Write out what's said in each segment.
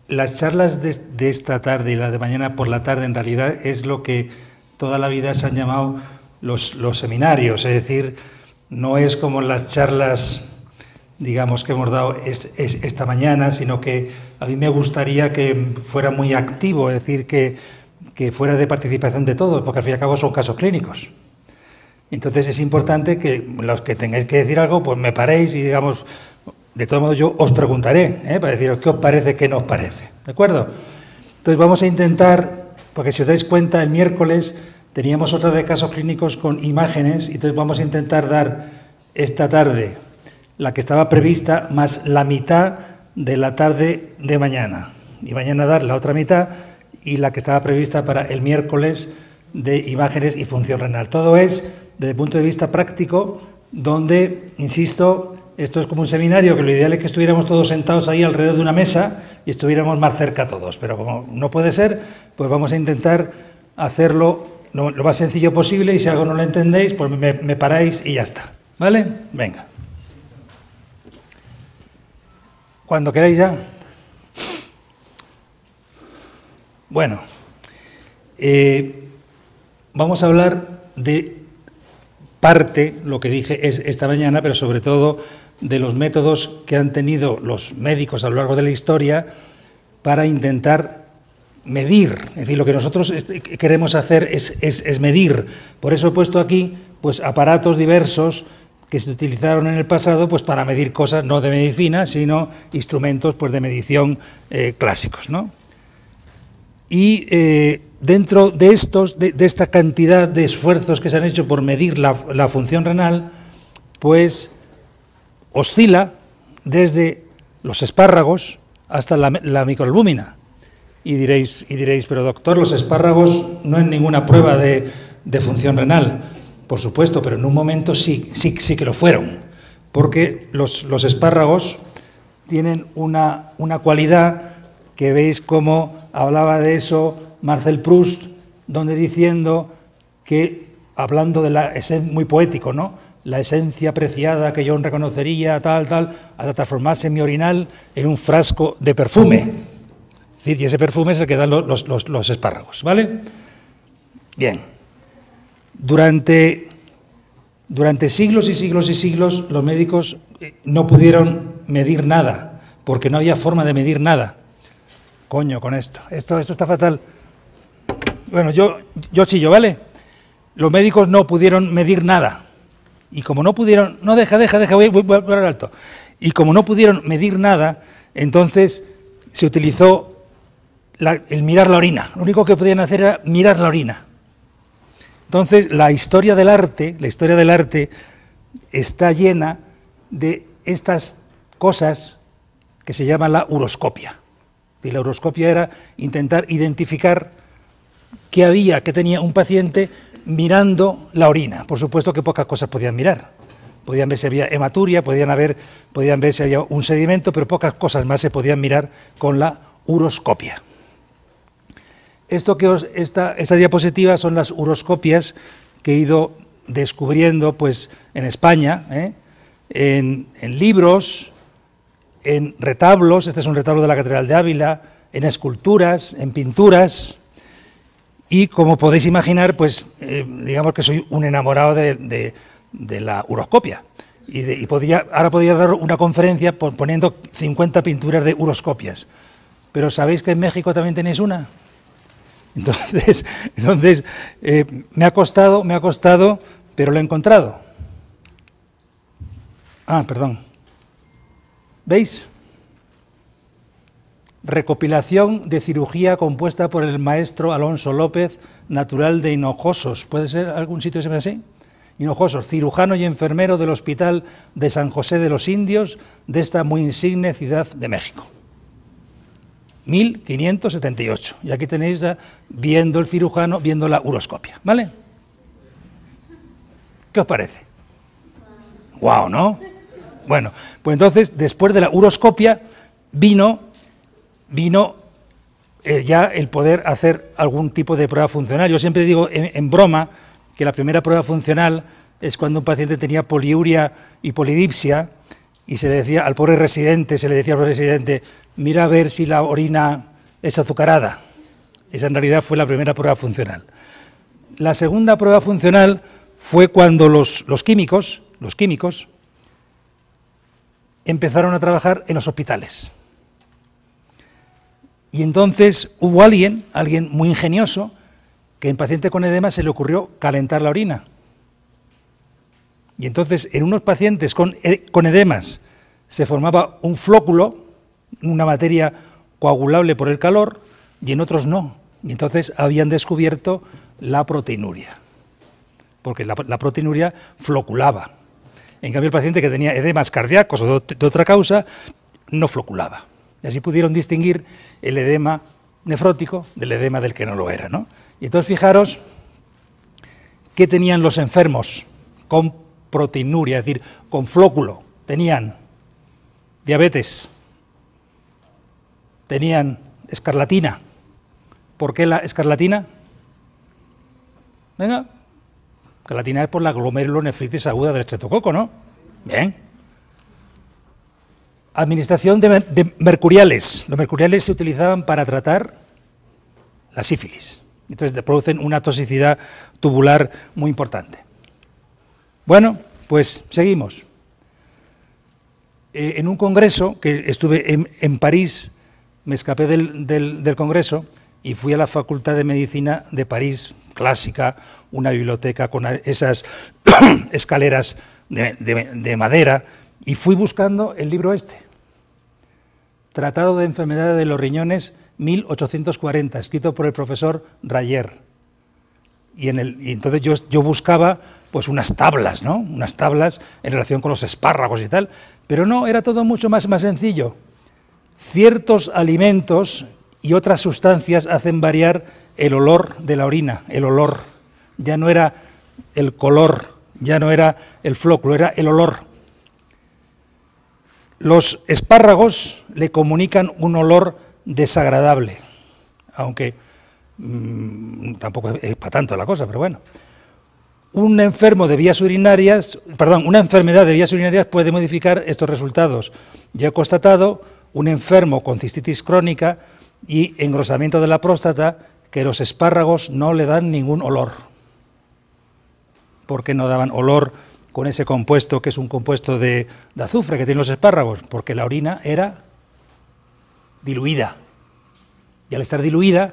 las charlas de esta tarde y las de mañana por la tarde en realidad es lo que toda la vida se han llamado los seminarios, es decir, no es como las charlas, digamos, que hemos dado esta mañana, sino que a mí me gustaría que fuera muy activo, es decir, que fuera de participación de todos, porque al fin y al cabo son casos clínicos. Entonces es importante que los que tengáis que decir algo, pues me paréis y digamos, de todos modos yo os preguntaré, para deciros qué os parece, qué no os parece, ¿de acuerdo? Entonces vamos a intentar, porque si os dais cuenta, el miércoles teníamos otra de casos clínicos con imágenes, y entonces vamos a intentar dar esta tarde la que estaba prevista más la mitad de la tarde de mañana, y mañana dar la otra mitad y la que estaba prevista para el miércoles de imágenes y función renal. Todo es desde el punto de vista práctico, donde, insisto, esto es como un seminario, que lo ideal es que estuviéramos todos sentados ahí alrededor de una mesa y estuviéramos más cerca todos, pero como no puede ser, pues vamos a intentar hacerlo lo más sencillo posible, y si algo no lo entendéis, pues me paráis y ya está, ¿vale? Venga. Cuando queráis ya. Bueno, vamos a hablar de parte, lo que dije es esta mañana, pero sobre todo de los métodos que han tenido los médicos a lo largo de la historia para intentar medir. Es decir, lo que nosotros queremos hacer es medir. Por eso he puesto aquí pues aparatos diversos que se utilizaron en el pasado pues para medir cosas no de medicina, sino instrumentos pues de medición clásicos, ¿no? Y dentro de esta cantidad de esfuerzos que se han hecho por medir la función renal, pues oscila desde los espárragos hasta la microalbúmina. Y diréis, pero doctor, los espárragos no es ninguna prueba de función renal. Por supuesto, pero en un momento sí que lo fueron, porque los espárragos tienen una cualidad que veis cómo hablaba de eso Marcel Proust, donde diciendo que, hablando de la esencia, muy poético, ¿no?, la esencia preciada que yo reconocería, tal, hasta transformarse en mi orinal en un frasco de perfume. Es decir, y ese perfume es el que dan los espárragos, ¿vale? Bien. Durante siglos y siglos y siglos los médicos no pudieron medir nada, porque no había forma de medir nada. Coño, con esto está fatal. Bueno, yo chillo, ¿vale? Los médicos no pudieron medir nada. Y como no pudieron... No, deja, voy al alto. Y como no pudieron medir nada, entonces se utilizó el mirar la orina. Lo único que podían hacer era mirar la orina. Entonces, la historia del arte está llena de estas cosas que se llaman la uroscopia. Y la uroscopia era intentar identificar qué tenía un paciente mirando la orina. Por supuesto que pocas cosas podían mirar. Podían ver si había hematuria, podían ver si había un sedimento, pero pocas cosas más se podían mirar con la uroscopia. Esta diapositiva son las uroscopias que he ido descubriendo pues, en España, en libros, en retablos. Este es un retablo de la Catedral de Ávila, en esculturas, en pinturas, y como podéis imaginar, pues digamos que soy un enamorado de la uroscopia, y ahora podría dar una conferencia poniendo 50 pinturas de uroscopias, pero ¿sabéis que en México también tenéis una? Entonces me ha costado, pero lo he encontrado. Perdón. ¿Veis? Recopilación de cirugía compuesta por el maestro Alonso López, natural de Hinojosos. ¿Puede ser algún sitio que se llame así? Hinojosos, cirujano y enfermero del Hospital de San José de los Indios, de esta muy insigne ciudad de México. 1578. Y aquí tenéis viendo el cirujano, viendo la uroscopia, ¿vale? ¿Qué os parece? ¡Guau!, ¿no? Bueno, pues entonces, después de la uroscopia, vino ya el poder hacer algún tipo de prueba funcional. Yo siempre digo en broma que la primera prueba funcional es cuando un paciente tenía poliuria y polidipsia, y se le decía al pobre residente, mira a ver si la orina es azucarada. Esa en realidad fue la primera prueba funcional. La segunda prueba funcional fue cuando los químicos empezaron a trabajar en los hospitales. Y entonces hubo alguien muy ingenioso, que en paciente con edema se le ocurrió calentar la orina. Y entonces en unos pacientes con edemas se formaba un flóculo, una materia coagulable por el calor, y en otros no. Y entonces habían descubierto la proteinuria, porque la proteinuria floculaba. En cambio el paciente que tenía edemas cardíacos o de otra causa no floculaba. Y así pudieron distinguir el edema nefrótico del edema del que no lo era, ¿no? Y entonces fijaros qué tenían los enfermos con proteinuria, es decir, con flóculo. Tenían diabetes, tenían escarlatina. ¿Por qué la escarlatina? Venga, escarlatina es por la glomerulonefritis aguda del estreptococo, ¿no? Bien. Administración de mercuriales. Los mercuriales se utilizaban para tratar la sífilis. Entonces producen una toxicidad tubular muy importante. Bueno, pues seguimos. En un congreso, que estuve en París, me escapé del congreso y fui a la Facultad de Medicina de París, clásica, una biblioteca con esas escaleras de madera, y fui buscando el libro este, Tratado de Enfermedades de los Riñones, 1840, escrito por el profesor Rayer. Y entonces yo buscaba pues unas tablas, ¿no? Unas tablas en relación con los espárragos y tal, pero no, era todo mucho más sencillo. Ciertos alimentos y otras sustancias hacen variar el olor de la orina, el olor. Ya no era el color, ya no era el flóculo, era el olor. Los espárragos le comunican un olor desagradable, aunque tampoco es para tanto la cosa, pero bueno. Una enfermedad de vías urinarias puede modificar estos resultados. Yo he constatado un enfermo con cistitis crónica y engrosamiento de la próstata que los espárragos no le dan ningún olor. ¿Por qué no daban olor con ese compuesto, que es un compuesto de azufre que tienen los espárragos? Porque la orina era diluida. Y al estar diluida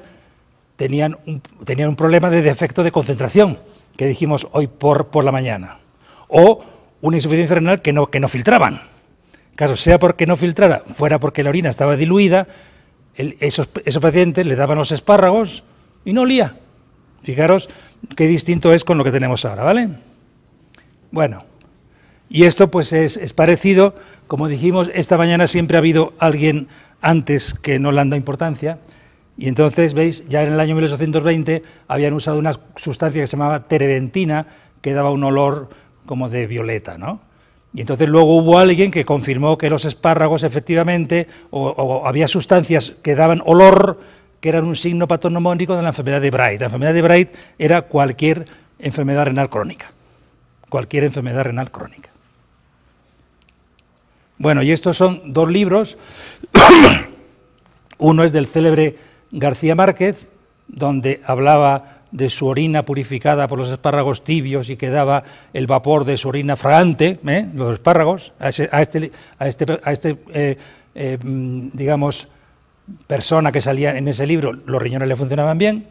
tenían un problema de defecto de concentración, que dijimos hoy por la mañana. O una insuficiencia renal que no filtraban. Caso sea porque no filtrara, fuera porque la orina estaba diluida, esos pacientes le daban los espárragos y no olía. Fijaros qué distinto es con lo que tenemos ahora, ¿vale? Bueno, y esto pues es parecido, como dijimos, esta mañana siempre ha habido alguien antes que no le han dado importancia, y entonces, veis, ya en el año 1820 habían usado una sustancia que se llamaba terebentina, que daba un olor como de violeta, ¿no? Y entonces luego hubo alguien que confirmó que los espárragos efectivamente, o había sustancias que daban olor, que eran un signo patognomónico de la enfermedad de Bright. La enfermedad de Bright era cualquier enfermedad renal crónica. Cualquier enfermedad renal crónica. Bueno, y estos son dos libros. Uno es del célebre García Márquez, donde hablaba de su orina purificada por los espárragos tibios y que daba el vapor de su orina fragante, los espárragos, digamos, persona que salía en ese libro, los riñones le funcionaban bien,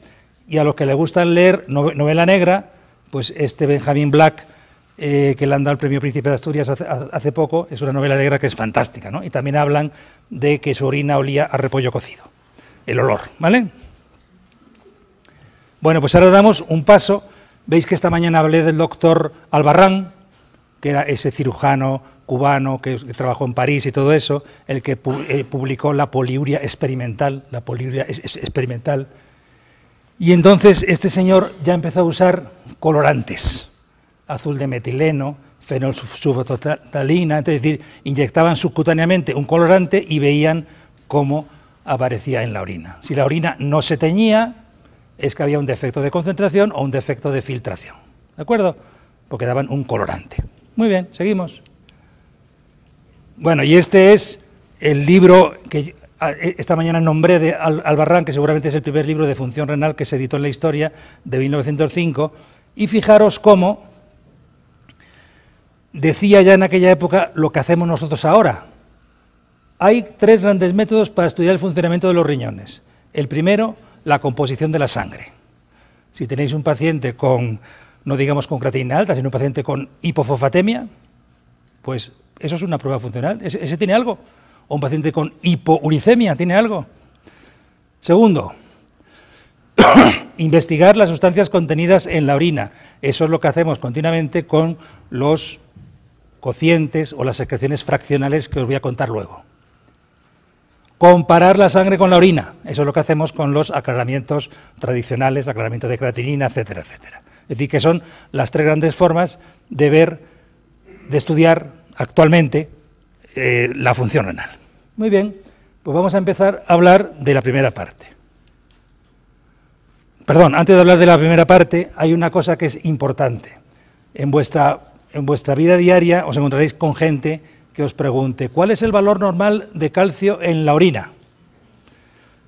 y a los que le gustan leer novela negra, pues Benjamin Black, que le han dado el premio Príncipe de Asturias hace poco, es una novela negra que es fantástica, ¿no? Y también hablan de que su orina olía a repollo cocido, el olor, ¿vale? Bueno, pues ahora damos un paso. Veis que esta mañana hablé del doctor Albarrán, que era ese cirujano cubano que trabajó en París y todo eso, el que publicó la poliuria experimental, y entonces este señor ya empezó a usar colorantes, azul de metileno, fenolsulfotalina, es decir, inyectaban subcutáneamente un colorante y veían cómo aparecía en la orina. Si la orina no se teñía, es que había un defecto de concentración o un defecto de filtración, ¿de acuerdo? Porque daban un colorante. Muy bien, seguimos. Bueno, y este es el libro que esta mañana nombré de Albarrán, que seguramente es el primer libro de función renal que se editó en la historia, de 1905, y fijaros cómo decía ya en aquella época lo que hacemos nosotros ahora. Hay tres grandes métodos para estudiar el funcionamiento de los riñones. El primero, la composición de la sangre. Si tenéis un paciente con, no digamos con creatinina alta, sino un paciente con hipofosfatemia, pues eso es una prueba funcional. ¿Ese tiene algo? O un paciente con hipouricemia, ¿tiene algo? Segundo, investigar las sustancias contenidas en la orina. Eso es lo que hacemos continuamente con los cocientes o las secreciones fraccionales que os voy a contar luego. Comparar la sangre con la orina. Eso es lo que hacemos con los aclaramientos tradicionales, aclaramiento de creatinina, etcétera, etcétera. Es decir, que son las tres grandes formas de ver, de estudiar actualmente la función renal. Muy bien, pues vamos a empezar a hablar de la primera parte. Perdón, antes de hablar de la primera parte, hay una cosa que es importante. En vuestra vida diaria os encontraréis con gente que os pregunte, ¿cuál es el valor normal de calcio en la orina?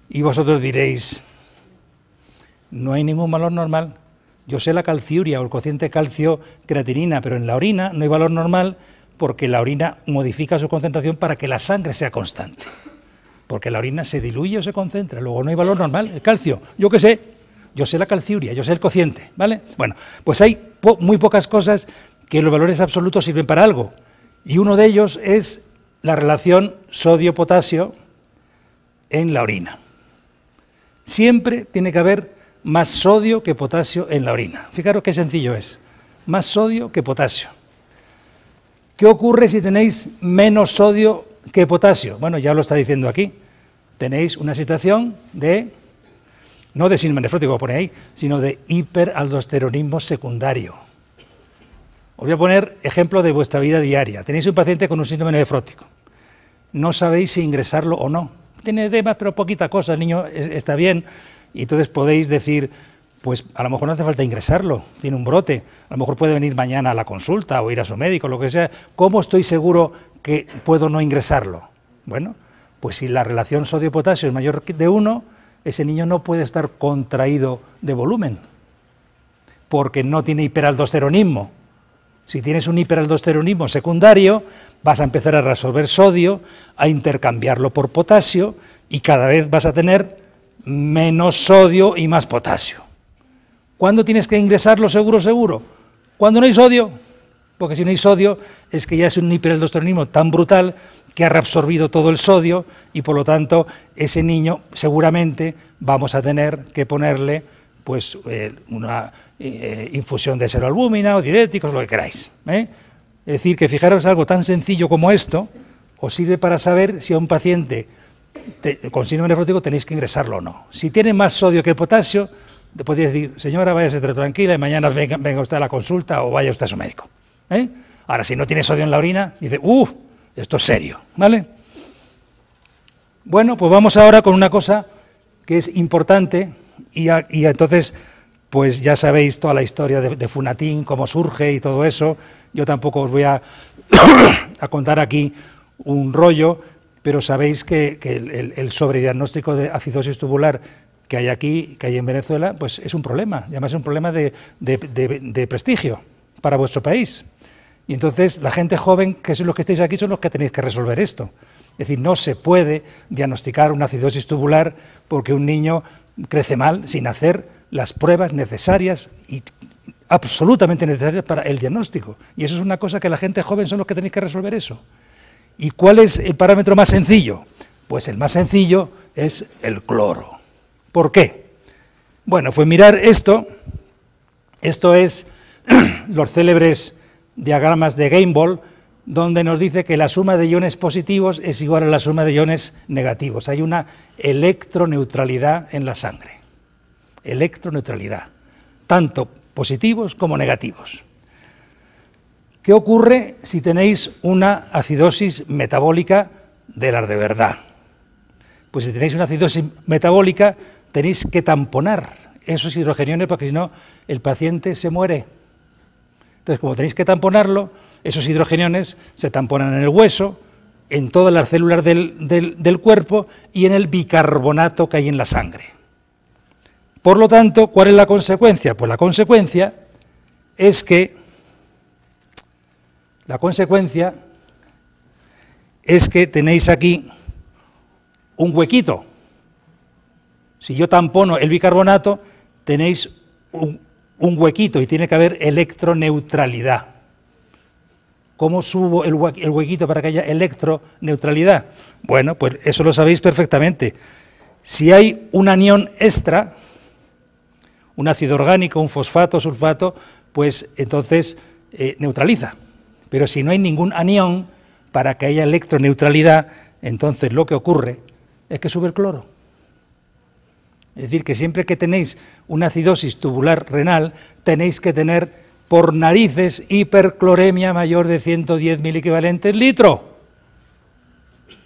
Y vosotros diréis, no hay ningún valor normal. Yo sé la calciuria o el cociente calcio-creatinina, pero en la orina no hay valor normal porque la orina modifica su concentración para que la sangre sea constante. Porque la orina se diluye o se concentra, luego no hay valor normal. El calcio, yo qué sé, yo sé la calciuria, yo sé el cociente, ¿vale? Bueno, pues hay muy pocas cosas que los valores absolutos sirven para algo. Y uno de ellos es la relación sodio-potasio en la orina. Siempre tiene que haber más sodio que potasio en la orina. Fijaros qué sencillo es. Más sodio que potasio. ¿Qué ocurre si tenéis menos sodio que potasio? Bueno, ya lo está diciendo aquí. Tenéis una situación de, no de síndrome nefrótico, lo pone ahí, sino de hiperaldosteronismo secundario. Os voy a poner ejemplo de vuestra vida diaria. Tenéis un paciente con un síndrome nefrótico. No sabéis si ingresarlo o no. Tiene edemas, pero poquita cosa, el niño está bien. Y entonces podéis decir, pues a lo mejor no hace falta ingresarlo, tiene un brote, a lo mejor puede venir mañana a la consulta o ir a su médico, lo que sea. ¿Cómo estoy seguro que puedo no ingresarlo? Bueno, pues si la relación sodio-potasio es mayor de 1, ese niño no puede estar contraído de volumen, porque no tiene hiperaldosteronismo. Si tienes un hiperaldosteronismo secundario, vas a empezar a reabsorber sodio, a intercambiarlo por potasio, y cada vez vas a tener menos sodio y más potasio. ¿Cuándo tienes que ingresarlo seguro? Cuando no hay sodio, porque si no hay sodio es que ya es un hiperaldosteronismo tan brutal que ha reabsorbido todo el sodio y por lo tanto ese niño seguramente vamos a tener que ponerle pues una infusión de seroalbúmina o diuréticos, lo que queráis. Es decir, que fijaros algo tan sencillo como esto os sirve para saber si a un paciente con síndrome nefrótico tenéis que ingresarlo o no. Si tiene más sodio que potasio, te podéis decir, señora, váyase tranquila y mañana venga usted a la consulta o vaya usted a su médico. Ahora, si no tiene sodio en la orina, dice, esto es serio, ¿vale? Bueno, pues vamos ahora con una cosa que es importante y entonces, pues ya sabéis toda la historia de Funatín, cómo surge y todo eso. Yo tampoco os voy a contar aquí un rollo, pero sabéis que el sobrediagnóstico de acidosis tubular que hay aquí, que hay en Venezuela, pues es un problema, y además es un problema de prestigio para vuestro país. Y entonces la gente joven, que son los que estáis aquí, son los que tenéis que resolver esto. Es decir, no se puede diagnosticar una acidosis tubular porque un niño crece mal sin hacer las pruebas necesarias y absolutamente necesarias para el diagnóstico. Y eso es una cosa que la gente joven son los que tenéis que resolver eso. ¿Y cuál es el parámetro más sencillo? Pues el más sencillo es el cloro. ¿Por qué? Bueno, pues mirar esto es los célebres diagramas de Gainball, donde nos dice que la suma de iones positivos es igual a la suma de iones negativos. Hay una electroneutralidad en la sangre. Electroneutralidad, tanto positivos como negativos. ¿Qué ocurre si tenéis una acidosis metabólica de las de verdad? Pues si tenéis una acidosis metabólica, tenéis que tamponar esos hidrogeniones porque si no, el paciente se muere. Entonces, como tenéis que tamponarlo, esos hidrogeniones se tamponan en el hueso en todas las células del cuerpo y en el bicarbonato que hay en la sangre. Por lo tanto, ¿cuál es la consecuencia? Pues la consecuencia es que tenéis aquí un huequito. Si yo tampono el bicarbonato, tenéis un huequito y tiene que haber electroneutralidad. ¿Cómo subo el huequito para que haya electroneutralidad? Bueno, pues eso lo sabéis perfectamente. Si hay un anión extra, un ácido orgánico, un fosfato, sulfato, pues entonces neutraliza. Pero si no hay ningún anión, para que haya electroneutralidad, entonces lo que ocurre es que sube el cloro. Es decir, que siempre que tenéis una acidosis tubular renal, tenéis que tener por narices hipercloremia mayor de 110 miliequivalentes litro.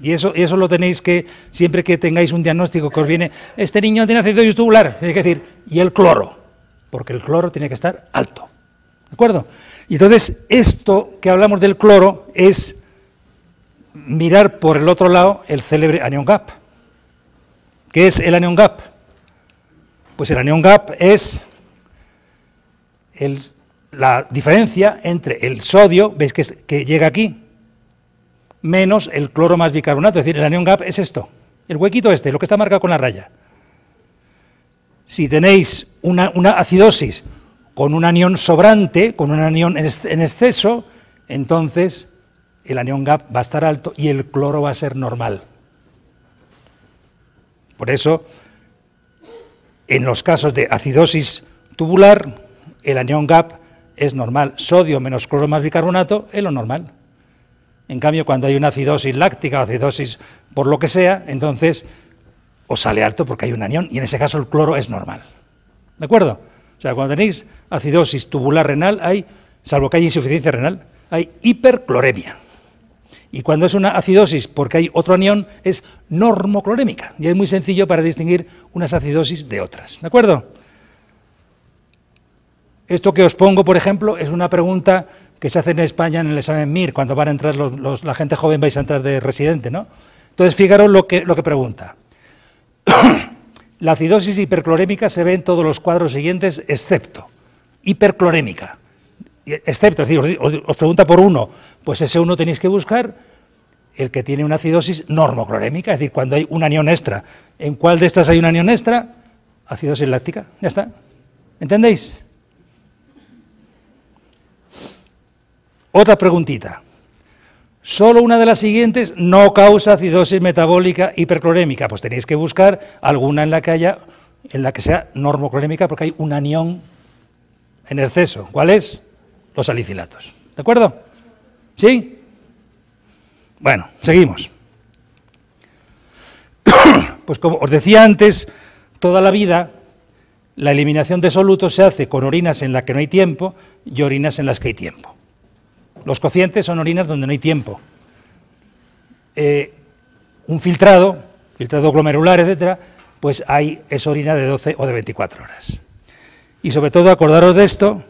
Y eso lo tenéis que, siempre que tengáis un diagnóstico que os viene, este niño tiene acidosis tubular, hay que decir, y el cloro, porque el cloro tiene que estar alto. ¿De acuerdo? Y entonces, esto que hablamos del cloro es mirar por el otro lado el célebre anion gap. ¿Qué es el anion gap? Pues el anion gap es la diferencia entre el sodio, veis que llega aquí, menos el cloro más bicarbonato. Es decir, el anion gap es esto, el huequito este, lo que está marcado con la raya. Si tenéis una acidosis con un anión sobrante, con un anión en exceso, entonces el anion gap va a estar alto y el cloro va a ser normal. Por eso, en los casos de acidosis tubular, el anion gap es normal. Sodio menos cloro más bicarbonato es lo normal. En cambio, cuando hay una acidosis láctica o acidosis por lo que sea, entonces os sale alto porque hay un anión y en ese caso el cloro es normal. ¿De acuerdo? O sea, cuando tenéis acidosis tubular renal, salvo que haya insuficiencia renal, hay hipercloremia. Y cuando es una acidosis porque hay otro anión, es normoclorémica. Y es muy sencillo para distinguir unas acidosis de otras. ¿De acuerdo? Esto que os pongo, por ejemplo, es una pregunta que se hace en España en el examen MIR, cuando van a entrar la gente joven, vais a entrar de residente, ¿no? Entonces, fijaros lo que pregunta. La acidosis hiperclorémica se ve en todos los cuadros siguientes, excepto hiperclorémica. Excepto, es decir, os pregunta por uno, pues ese uno tenéis que buscar el que tiene una acidosis normoclorémica, es decir, cuando hay un anión extra. ¿En cuál de estas hay un anión extra? Acidosis láctica, ya está. ¿Entendéis? Otra preguntita. Solo una de las siguientes no causa acidosis metabólica hiperclorémica. Pues tenéis que buscar alguna en la que sea normoclorémica porque hay un anión en exceso. ¿Cuál es? Los salicilatos. ¿De acuerdo? ¿Sí? Bueno, seguimos. Pues como os decía antes, toda la vida la eliminación de solutos se hace con orinas en las que no hay tiempo y orinas en las que hay tiempo. Los cocientes son orinas donde no hay tiempo. Un filtrado glomerular, etcétera, pues es orina de 12 o de 24 horas. Y sobre todo acordaros de esto,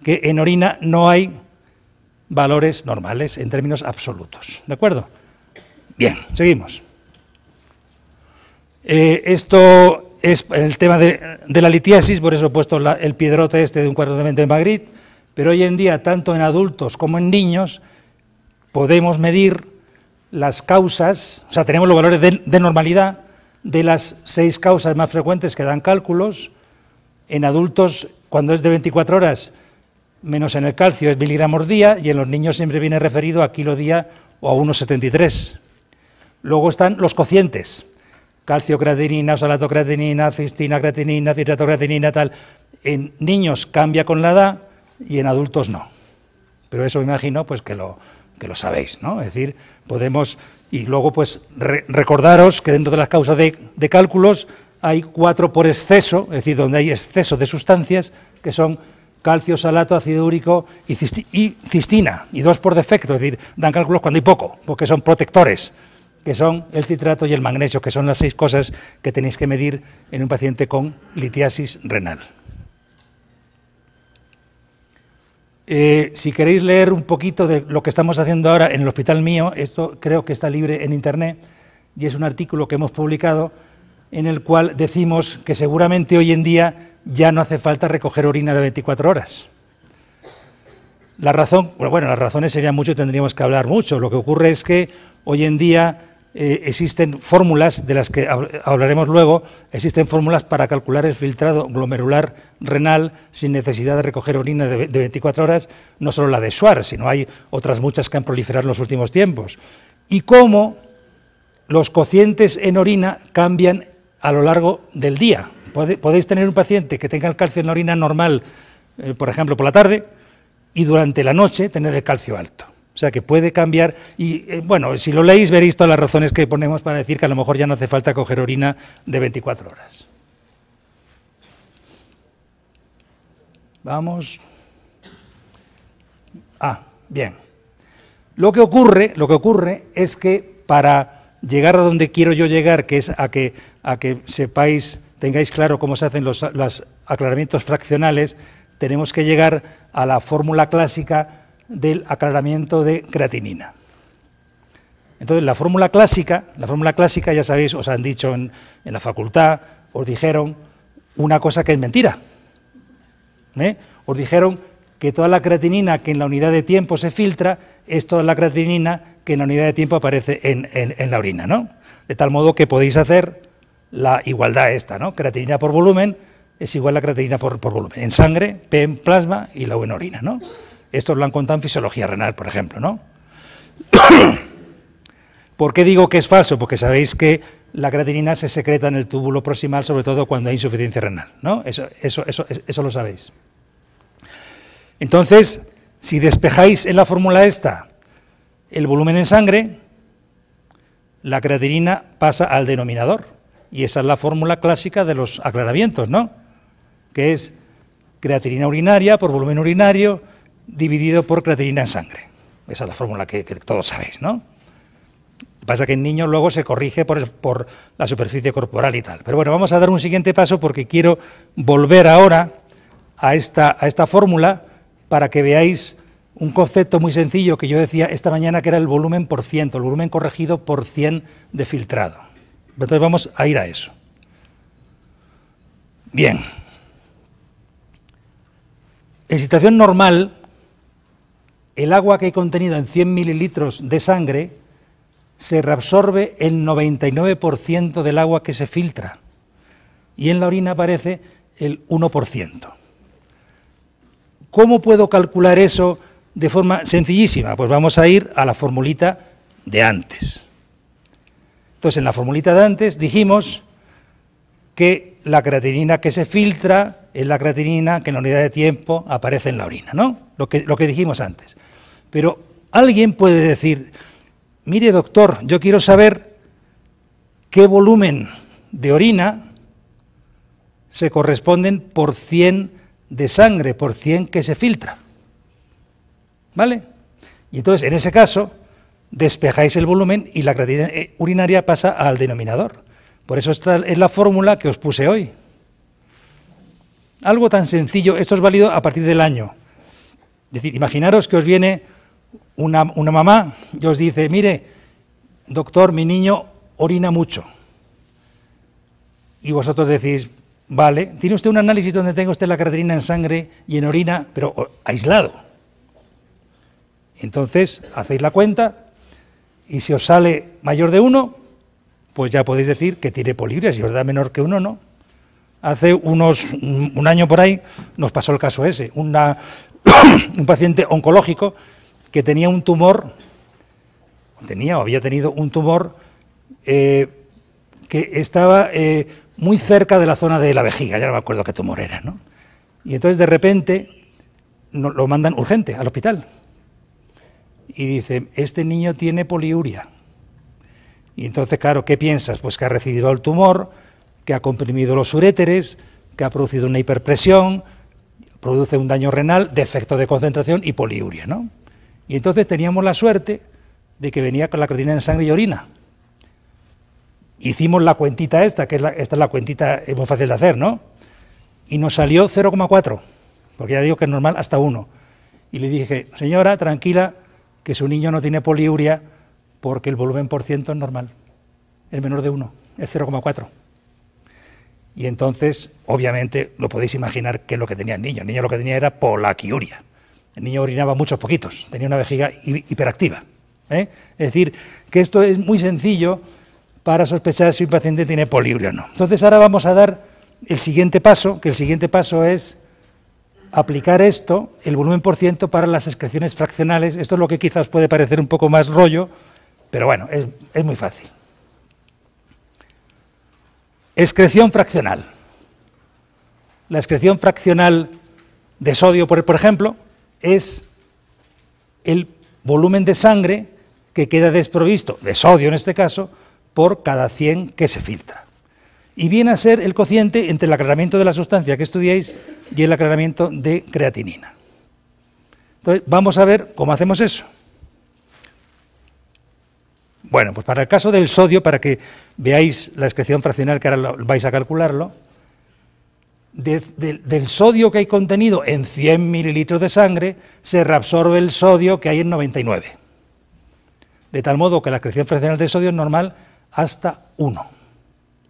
que en orina no hay valores normales en términos absolutos. ¿De acuerdo? Bien, seguimos. Esto es el tema de la litiasis, por eso he puesto el piedrote este de un cuadro de mente de Magritte. Pero hoy en día, tanto en adultos como en niños, podemos medir las causas, o sea, tenemos los valores de normalidad de las 6 causas más frecuentes que dan cálculos. En adultos, cuando es de 24 horas, menos en el calcio, es miligramos día, y en los niños siempre viene referido a kilo día o a 1,73. Luego están los cocientes, calciocreatinina, oxalatocreatinina, cistina, creatinina, citratocreatinina, tal. En niños cambia con la edad, y en adultos no. Pero eso me imagino pues que lo sabéis, ¿no? Es decir, podemos, y luego pues recordaros que dentro de las causas de cálculos hay 4 por exceso, es decir, donde hay exceso de sustancias, que son calcio, oxalato, ácido úrico y cistina, y 2 por defecto, es decir, dan cálculos cuando hay poco, porque son protectores, que son el citrato y el magnesio, que son las 6 cosas que tenéis que medir en un paciente con litiasis renal. Si queréis leer un poquito de lo que estamos haciendo ahora en el hospital mío, esto creo que está libre en internet, y es un artículo que hemos publicado en el cual decimos que seguramente hoy en día ya no hace falta recoger orina de 24 horas. La razón, bueno, las razones serían mucho, tendríamos que hablar mucho. Lo que ocurre es que hoy en día existen fórmulas, de las que hablaremos luego, existen fórmulas para calcular el filtrado glomerular renal sin necesidad de recoger orina de 24 horas, no solo la de Schwartz, sino hay otras muchas que han proliferado en los últimos tiempos. Y cómo los cocientes en orina cambian a lo largo del día. Podéis tener un paciente que tenga el calcio en la orina normal, por ejemplo, por la tarde, y durante la noche tener el calcio alto. O sea, que puede cambiar y, bueno, si lo leéis veréis todas las razones que ponemos para decir que a lo mejor ya no hace falta coger orina de 24 horas. Vamos. Bien. Lo que ocurre es que para llegar a donde quiero yo llegar, que es a que sepáis, tengáis claro cómo se hacen los aclaramientos fraccionales, tenemos que llegar a la fórmula clásica del aclaramiento de creatinina. Entonces, la fórmula clásica, ya sabéis, os han dicho en la facultad, os dijeron una cosa que es mentira. Os dijeron que toda la creatinina que en la unidad de tiempo se filtra es toda la creatinina que en la unidad de tiempo aparece en la orina, ¿no? De tal modo que podéis hacer la igualdad esta, ¿no? Creatinina por volumen es igual a creatinina por volumen. En sangre, P en plasma y la U en orina, ¿no? Esto lo han contado en fisiología renal, por ejemplo, ¿no? ¿Por qué digo que es falso? Porque sabéis que la creatinina se secreta en el túbulo proximal, sobre todo cuando hay insuficiencia renal, ¿no? Eso lo sabéis. Entonces, si despejáis en la fórmula esta el volumen en sangre, la creatinina pasa al denominador. Y esa es la fórmula clásica de los aclaramientos, ¿no? Que es creatinina urinaria por volumen urinario dividido por creatinina en sangre. Esa es la fórmula que todos sabéis, ¿no? Lo que pasa es que en niños luego se corrige por la superficie corporal y tal. Pero bueno, vamos a dar un siguiente paso porque quiero volver ahora a esta fórmula para que veáis un concepto muy sencillo que yo decía esta mañana, que era el volumen por ciento, el volumen corregido por 100 de filtrado. Entonces vamos a ir a eso. Bien. En situación normal, el agua que hay contenida en 100 mililitros de sangre se reabsorbe el 99% del agua que se filtra y en la orina aparece el 1%. ¿Cómo puedo calcular eso de forma sencillísima? Pues vamos a ir a la formulita de antes. Entonces, en la formulita de antes dijimos que la creatinina que se filtra es la creatinina que en la unidad de tiempo aparece en la orina, ¿no? Lo que dijimos antes. Pero alguien puede decir, mire doctor, yo quiero saber qué volumen de orina se corresponden por 100 de sangre, por 100 que se filtra. ¿Vale? Y entonces, en ese caso, despejáis el volumen y la creatinina urinaria pasa al denominador. Por eso esta es la fórmula que os puse hoy. Algo tan sencillo, esto es válido a partir del año. Es decir, imaginaros que os viene una mamá y os dice, mire, doctor, mi niño orina mucho. Y vosotros decís, vale, tiene usted un análisis donde tenga usted la creatinina en sangre y en orina, pero aislado. Entonces, hacéis la cuenta y si os sale mayor de 1, pues ya podéis decir que tiene poliuria. Si os da menor que 1, no. Hace un año por ahí nos pasó el caso ese. Un paciente oncológico que tenía un tumor, había tenido un tumor que estaba muy cerca de la zona de la vejiga, ya no me acuerdo qué tumor era, ¿no? Y entonces de repente lo mandan urgente al hospital. Y dicen, este niño tiene poliuria. Y entonces, claro, ¿qué piensas? Pues que ha recidido el tumor, que ha comprimido los uréteres, que ha producido una hiperpresión, produce un daño renal, defecto de concentración y poliuria, ¿no? Y entonces teníamos la suerte de que venía con la creatinina en sangre y orina. Hicimos la cuentita esta es la cuentita, es muy fácil de hacer, ¿no? Y nos salió 0,4, porque ya digo que es normal hasta 1. y le dije, señora, tranquila, que su niño no tiene poliuria porque el volumen por ciento es normal, es menor de 1, es 0,4. Y entonces, obviamente, lo podéis imaginar qué es lo que tenía el niño. El niño lo que tenía era polaquiuria. El niño orinaba muchos poquitos, tenía una vejiga hiperactiva. Es decir, que esto es muy sencillo para sospechar si un paciente tiene poliuria o no. Entonces, ahora vamos a dar el siguiente paso, que el siguiente paso es aplicar esto, el volumen por ciento, para las excreciones fraccionales. Esto es lo que quizás puede parecer un poco más rollo, pero bueno, es muy fácil. Excreción fraccional. La excreción fraccional de sodio, por ejemplo, es el volumen de sangre que queda desprovisto, de sodio en este caso, por cada 100 que se filtra. Y viene a ser el cociente entre el aclaramiento de la sustancia que estudiáis y el aclaramiento de creatinina. Entonces, vamos a ver cómo hacemos eso. Bueno, pues para el caso del sodio, para que veáis la excreción fraccional, que ahora vais a calcularlo, del sodio que hay contenido en 100 mililitros de sangre, se reabsorbe el sodio que hay en 99. De tal modo que la excreción fraccional de sodio es normal hasta 1.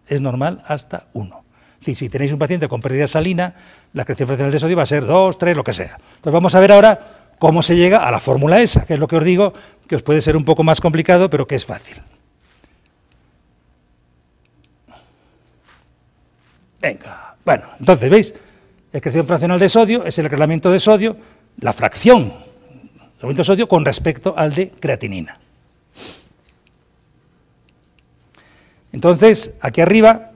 Es normal hasta 1. Es decir, si tenéis un paciente con pérdida salina, la excreción fraccional de sodio va a ser 2, 3, lo que sea. Entonces vamos a ver ahora cómo se llega a la fórmula esa, que es lo que os digo, que os puede ser un poco más complicado, pero que es fácil. Venga, bueno, entonces, ¿veis? Excreción fraccional de sodio es el aclaramiento de sodio, la fracción, el aclaramiento de sodio con respecto al de creatinina. Entonces, aquí arriba,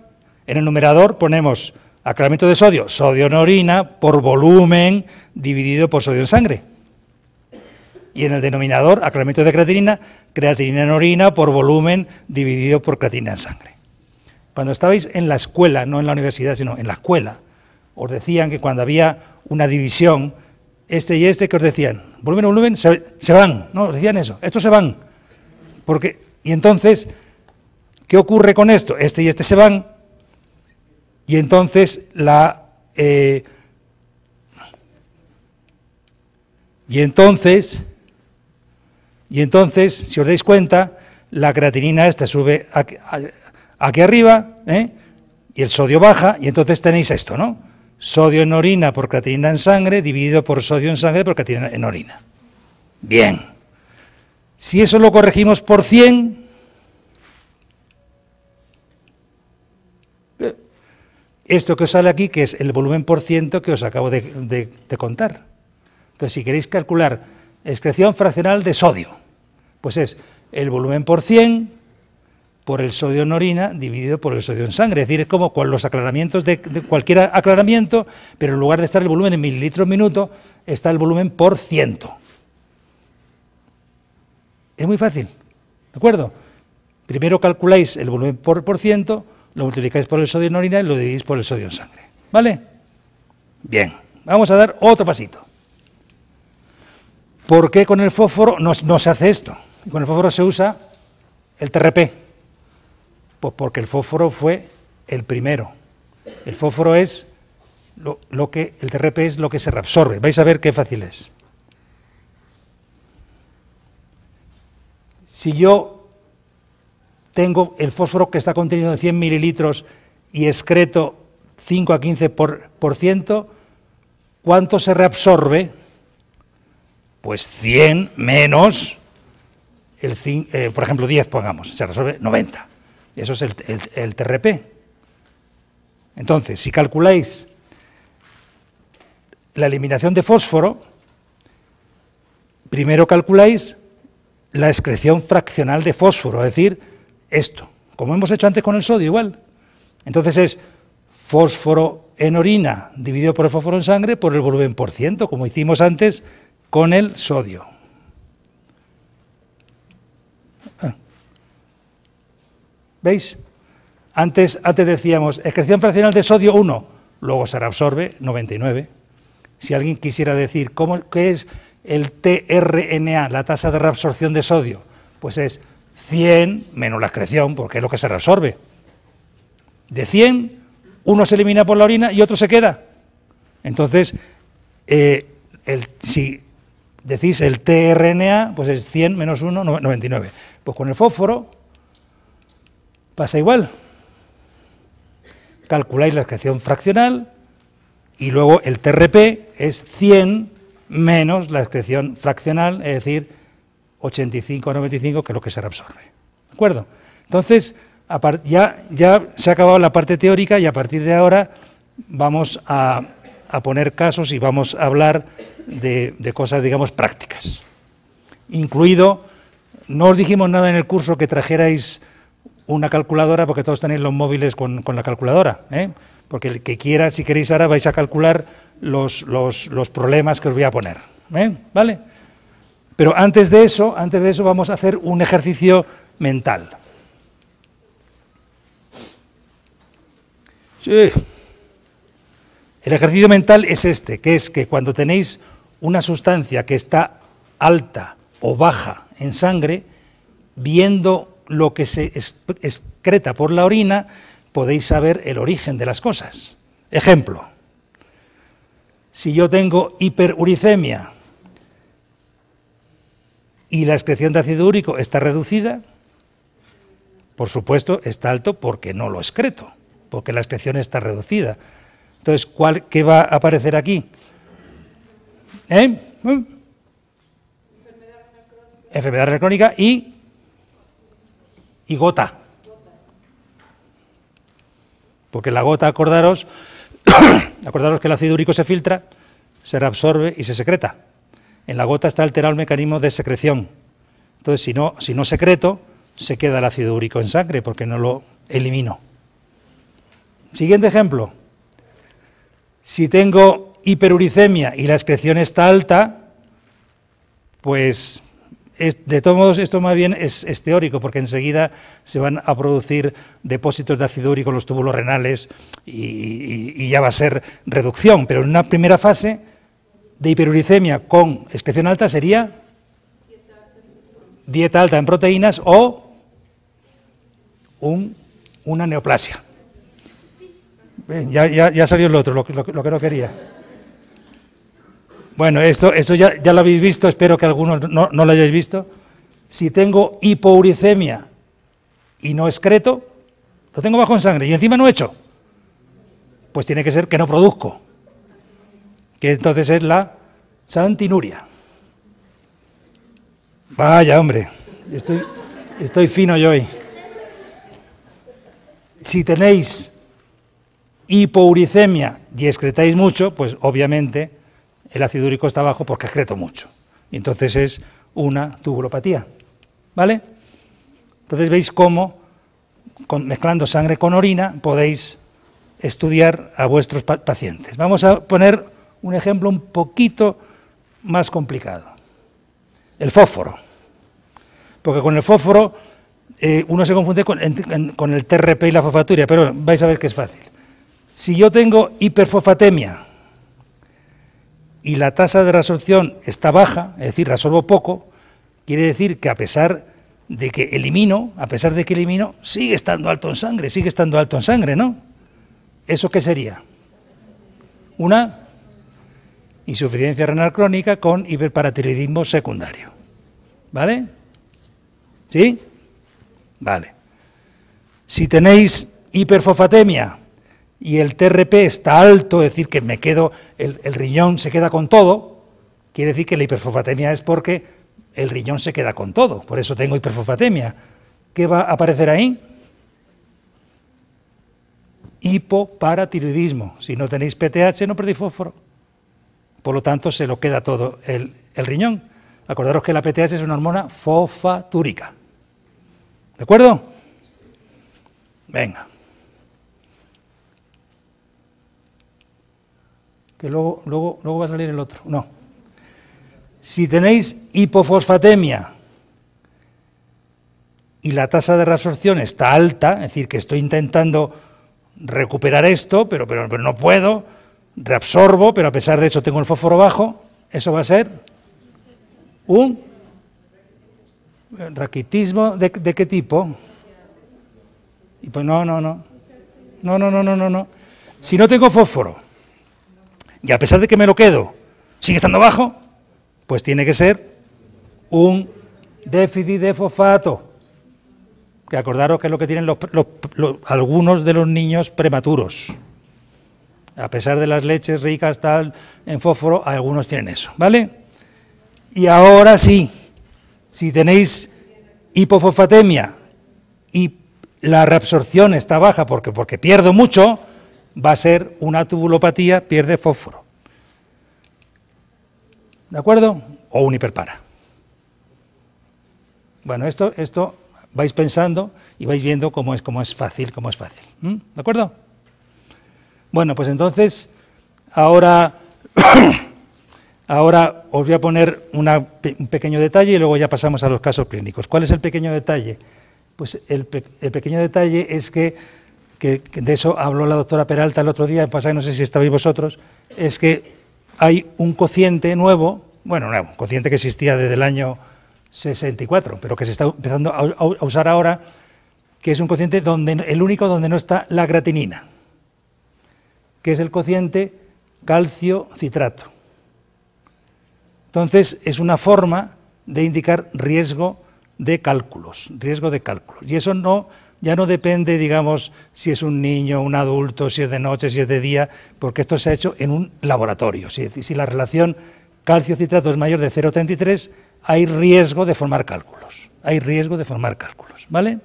en el numerador, ponemos aclaramiento de sodio, sodio en orina, por volumen, dividido por sodio en sangre. Y en el denominador, aclaramiento de creatinina, creatinina en orina, por volumen, dividido por creatinina en sangre. Cuando estabais en la escuela, no en la universidad, sino en la escuela, os decían que cuando había una división, este y este, ¿qué os decían? Volumen, se van, ¿no? Os decían eso, estos se van. Y entonces, ¿qué ocurre con esto? Este y este se van, y entonces si os dais cuenta, la creatinina esta sube aquí arriba, y el sodio baja, y entonces tenéis esto, ¿no? Sodio en orina por creatinina en sangre, dividido por sodio en sangre por creatinina en orina. Bien. Si eso lo corregimos por 100, esto que os sale aquí, que es el volumen por ciento que os acabo de contar. Entonces, si queréis calcular excreción fraccional de sodio, pues es el volumen por 100 por el sodio en orina dividido por el sodio en sangre. Es decir, es como con los aclaramientos de cualquier aclaramiento, pero en lugar de estar el volumen en mililitros minuto, está el volumen por ciento. Es muy fácil, ¿de acuerdo? Primero calculáis el volumen por ciento, lo multiplicáis por el sodio en orina y lo dividís por el sodio en sangre. ¿Vale? Bien, vamos a dar otro pasito. ¿Por qué con el fósforo no se hace esto? Con el fósforo se usa el TRP. Pues porque el fósforo fue el primero. El fósforo es el TRP es lo que se reabsorbe. Vais a ver qué fácil es. Si yo tengo el fósforo que está contenido en 100 mililitros y excreto 5 a 15%, ¿cuánto se reabsorbe? Pues 100 menos, por ejemplo 10 pongamos, se reabsorbe 90. Eso es el TRP. Entonces, si calculáis la eliminación de fósforo, primero calculáis la excreción fraccional de fósforo, es decir, esto, como hemos hecho antes con el sodio, igual. Entonces es fósforo en orina dividido por el fósforo en sangre por el volumen por ciento, como hicimos antes con el sodio. ¿Veis? Antes decíamos, excreción fraccional de sodio 1, luego se reabsorbe 99. Si alguien quisiera decir, ¿qué es el tRNA, la tasa de reabsorción de sodio? Pues es 100 menos la excreción, porque es lo que se reabsorbe. De 100, uno se elimina por la orina y otro se queda. Entonces, si decís el tRNA, pues es 100 menos 1, 99. Pues con el fósforo pasa igual. Calculáis la excreción fraccional y luego el TRP es 100 menos la excreción fraccional, es decir, 85 a 95, que es lo que se reabsorbe. ¿De acuerdo? Entonces, ya se ha acabado la parte teórica y a partir de ahora vamos a poner casos y vamos a hablar de cosas, digamos, prácticas. Incluido, no os dijimos nada en el curso que trajerais una calculadora, porque todos tenéis los móviles con la calculadora, ¿eh? Porque el que quiera, si queréis ahora, vais a calcular los problemas que os voy a poner, ¿eh? ¿Vale? Pero antes de eso vamos a hacer un ejercicio mental. Sí. El ejercicio mental es este, que es que cuando tenéis una sustancia que está alta o baja en sangre, viendo lo que se excreta por la orina, podéis saber el origen de las cosas. Ejemplo, si yo tengo hiperuricemia y la excreción de ácido úrico está reducida, por supuesto está alto porque no lo excreto, porque la excreción está reducida. Entonces, ¿qué va a aparecer aquí? Enfermedad renal crónica y gota. Porque la gota, acordaros que el ácido úrico se filtra, se reabsorbe y se secreta. En la gota está alterado el mecanismo de secreción. Entonces, si no secreto, se queda el ácido úrico en sangre porque no lo elimino. Siguiente ejemplo. Si tengo hiperuricemia y la excreción está alta, pues de todos modos esto más bien es teórico, porque enseguida se van a producir depósitos de ácido úrico en los túbulos renales y ya va a ser reducción. Pero en una primera fase de hiperuricemia con excreción alta sería dieta alta en proteínas o una neoplasia. Ya salió el otro, lo que no quería. Bueno, esto ya lo habéis visto, espero que algunos no lo hayáis visto. Si tengo hipouricemia y no excreto, lo tengo bajo en sangre y encima no echo, pues tiene que ser que no produzco, que entonces es la santinuria. Vaya, hombre, estoy fino yo hoy. Si tenéis hipouricemia y excretáis mucho, pues obviamente el ácido úrico está bajo porque excreto mucho. Y entonces es una tubulopatía. ¿Vale? Entonces veis cómo, mezclando sangre con orina, podéis estudiar a vuestros pacientes. Vamos a poner un ejemplo un poquito más complicado. El fósforo. Porque con el fósforo uno se confunde con el TRP y la fosfaturia, pero vais a ver que es fácil. Si yo tengo hiperfosfatemia y la tasa de reabsorción está baja, es decir, reabsorbo poco, quiere decir que a pesar de que elimino, sigue estando alto en sangre, ¿no? ¿Eso qué sería? Una insuficiencia renal crónica con hiperparatiroidismo secundario. ¿Vale? ¿Sí? Vale. Si tenéis hiperfosfatemia y el TRP está alto, es decir, que me quedo, el riñón se queda con todo, quiere decir que la hiperfosfatemia es porque el riñón se queda con todo, por eso tengo hiperfosfatemia. ¿Qué va a aparecer ahí? Hipoparatiroidismo. Si no tenéis PTH, no perdéis fósforo. Por lo tanto, se lo queda todo el riñón. Acordaros que la PTH es una hormona fosfatúrica. ¿De acuerdo? Venga. Que luego va a salir el otro. No. Si tenéis hipofosfatemia y la tasa de reabsorción está alta, es decir, que estoy intentando recuperar esto, pero no puedo, reabsorbo, pero a pesar de eso tengo el fósforo bajo, eso va a ser un raquitismo ¿de qué tipo? Y pues no. Si no tengo fósforo y a pesar de que me lo quedo, sigue estando bajo, Pues tiene que ser un déficit de fosfato, que acordaros que es lo que tienen algunos de los niños prematuros. A pesar de las leches ricas tal en fósforo, algunos tienen eso, ¿vale? Y ahora sí, si tenéis hipofosfatemia y la reabsorción está baja porque pierdo mucho, va a ser una tubulopatía, pierde fósforo. ¿De acuerdo? O un hiperpara. Bueno, esto vais pensando y vais viendo cómo es fácil. ¿De acuerdo? Bueno, pues entonces, ahora os voy a poner un pequeño detalle y luego ya pasamos a los casos clínicos. ¿Cuál es el pequeño detalle? Pues el pequeño detalle es que de eso habló la doctora Peralta el otro día, no sé si estabais vosotros, es que hay un cociente nuevo, un cociente que existía desde el año 64, pero que se está empezando a usar ahora, que es un cociente el único donde no está la creatinina, que es el cociente calcio-citrato. Entonces, es una forma de indicar riesgo de cálculos. Y eso ya no depende, digamos, si es un niño, un adulto, si es de noche, si es de día, porque esto se ha hecho en un laboratorio. Si la relación calcio-citrato es mayor de 0,33, hay riesgo de formar cálculos. ¿Vale?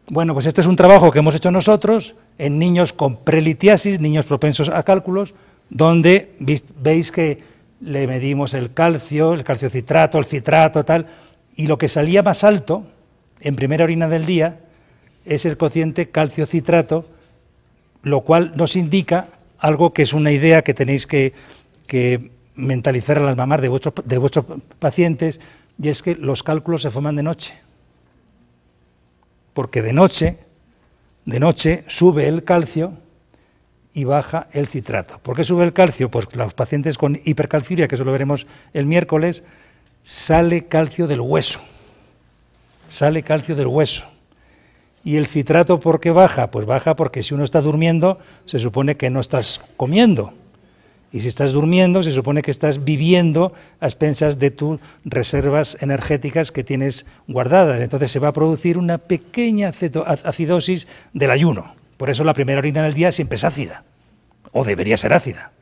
Bueno, pues este es un trabajo que hemos hecho nosotros en niños con prelitiasis, niños propensos a cálculos, donde veis que le medimos el calciocitrato, el citrato, tal, y lo que salía más alto en primera orina del día es el cociente calciocitrato, lo cual nos indica algo que es una idea que tenéis que mentalizar a las mamás de vuestros pacientes, y es que los cálculos se forman de noche. Porque de noche sube el calcio y baja el citrato. ¿Por qué sube el calcio? Pues los pacientes con hipercalciuria, que eso lo veremos el miércoles, sale calcio del hueso. ¿Y el citrato por qué baja? Pues baja porque si uno está durmiendo, se supone que no estás comiendo. Y si estás durmiendo, se supone que estás viviendo a expensas de tus reservas energéticas que tienes guardadas. Entonces se va a producir una pequeña acidosis del ayuno. Por eso la primera orina del día siempre es ácida, o debería ser ácida.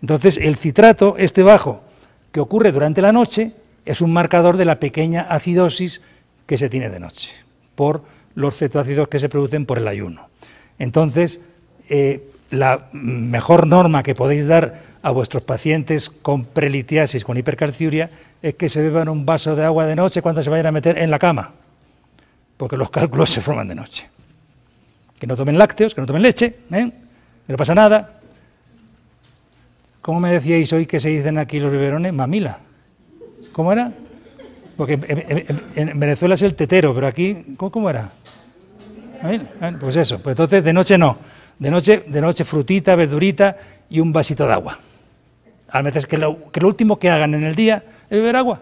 Entonces el citrato, bajo, que ocurre durante la noche, es un marcador de la pequeña acidosis que se tiene de noche, por los cetoácidos que se producen por el ayuno. Entonces, la mejor norma que podéis dar a vuestros pacientes con prelitiasis, con hipercalciuria, es que se beban un vaso de agua de noche cuando se vayan a meter en la cama, porque los cálculos se forman de noche. Que no tomen lácteos, que no tomen leche, que no pasa nada. ¿Cómo me decíais hoy que se dicen aquí los biberones? Mamila. ¿Cómo era? Porque en Venezuela es el tetero, pero aquí, ¿cómo era? Pues eso, pues entonces de noche no. De noche frutita, verdurita y un vasito de agua. Al menos que lo último que hagan en el día es beber agua.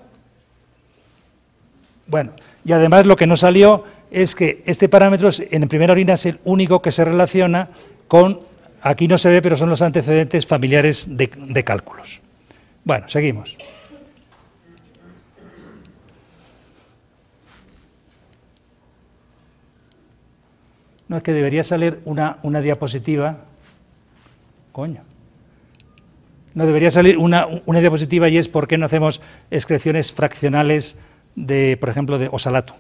Bueno, y además lo que nos salió es que este parámetro en primera orina es el único que se relaciona con, aquí no se ve, pero son los antecedentes familiares de cálculos. Bueno, seguimos. No, es que debería salir una diapositiva. Coño. No, debería salir una diapositiva, y es por qué no hacemos excreciones fraccionales de, por ejemplo, de oxalato.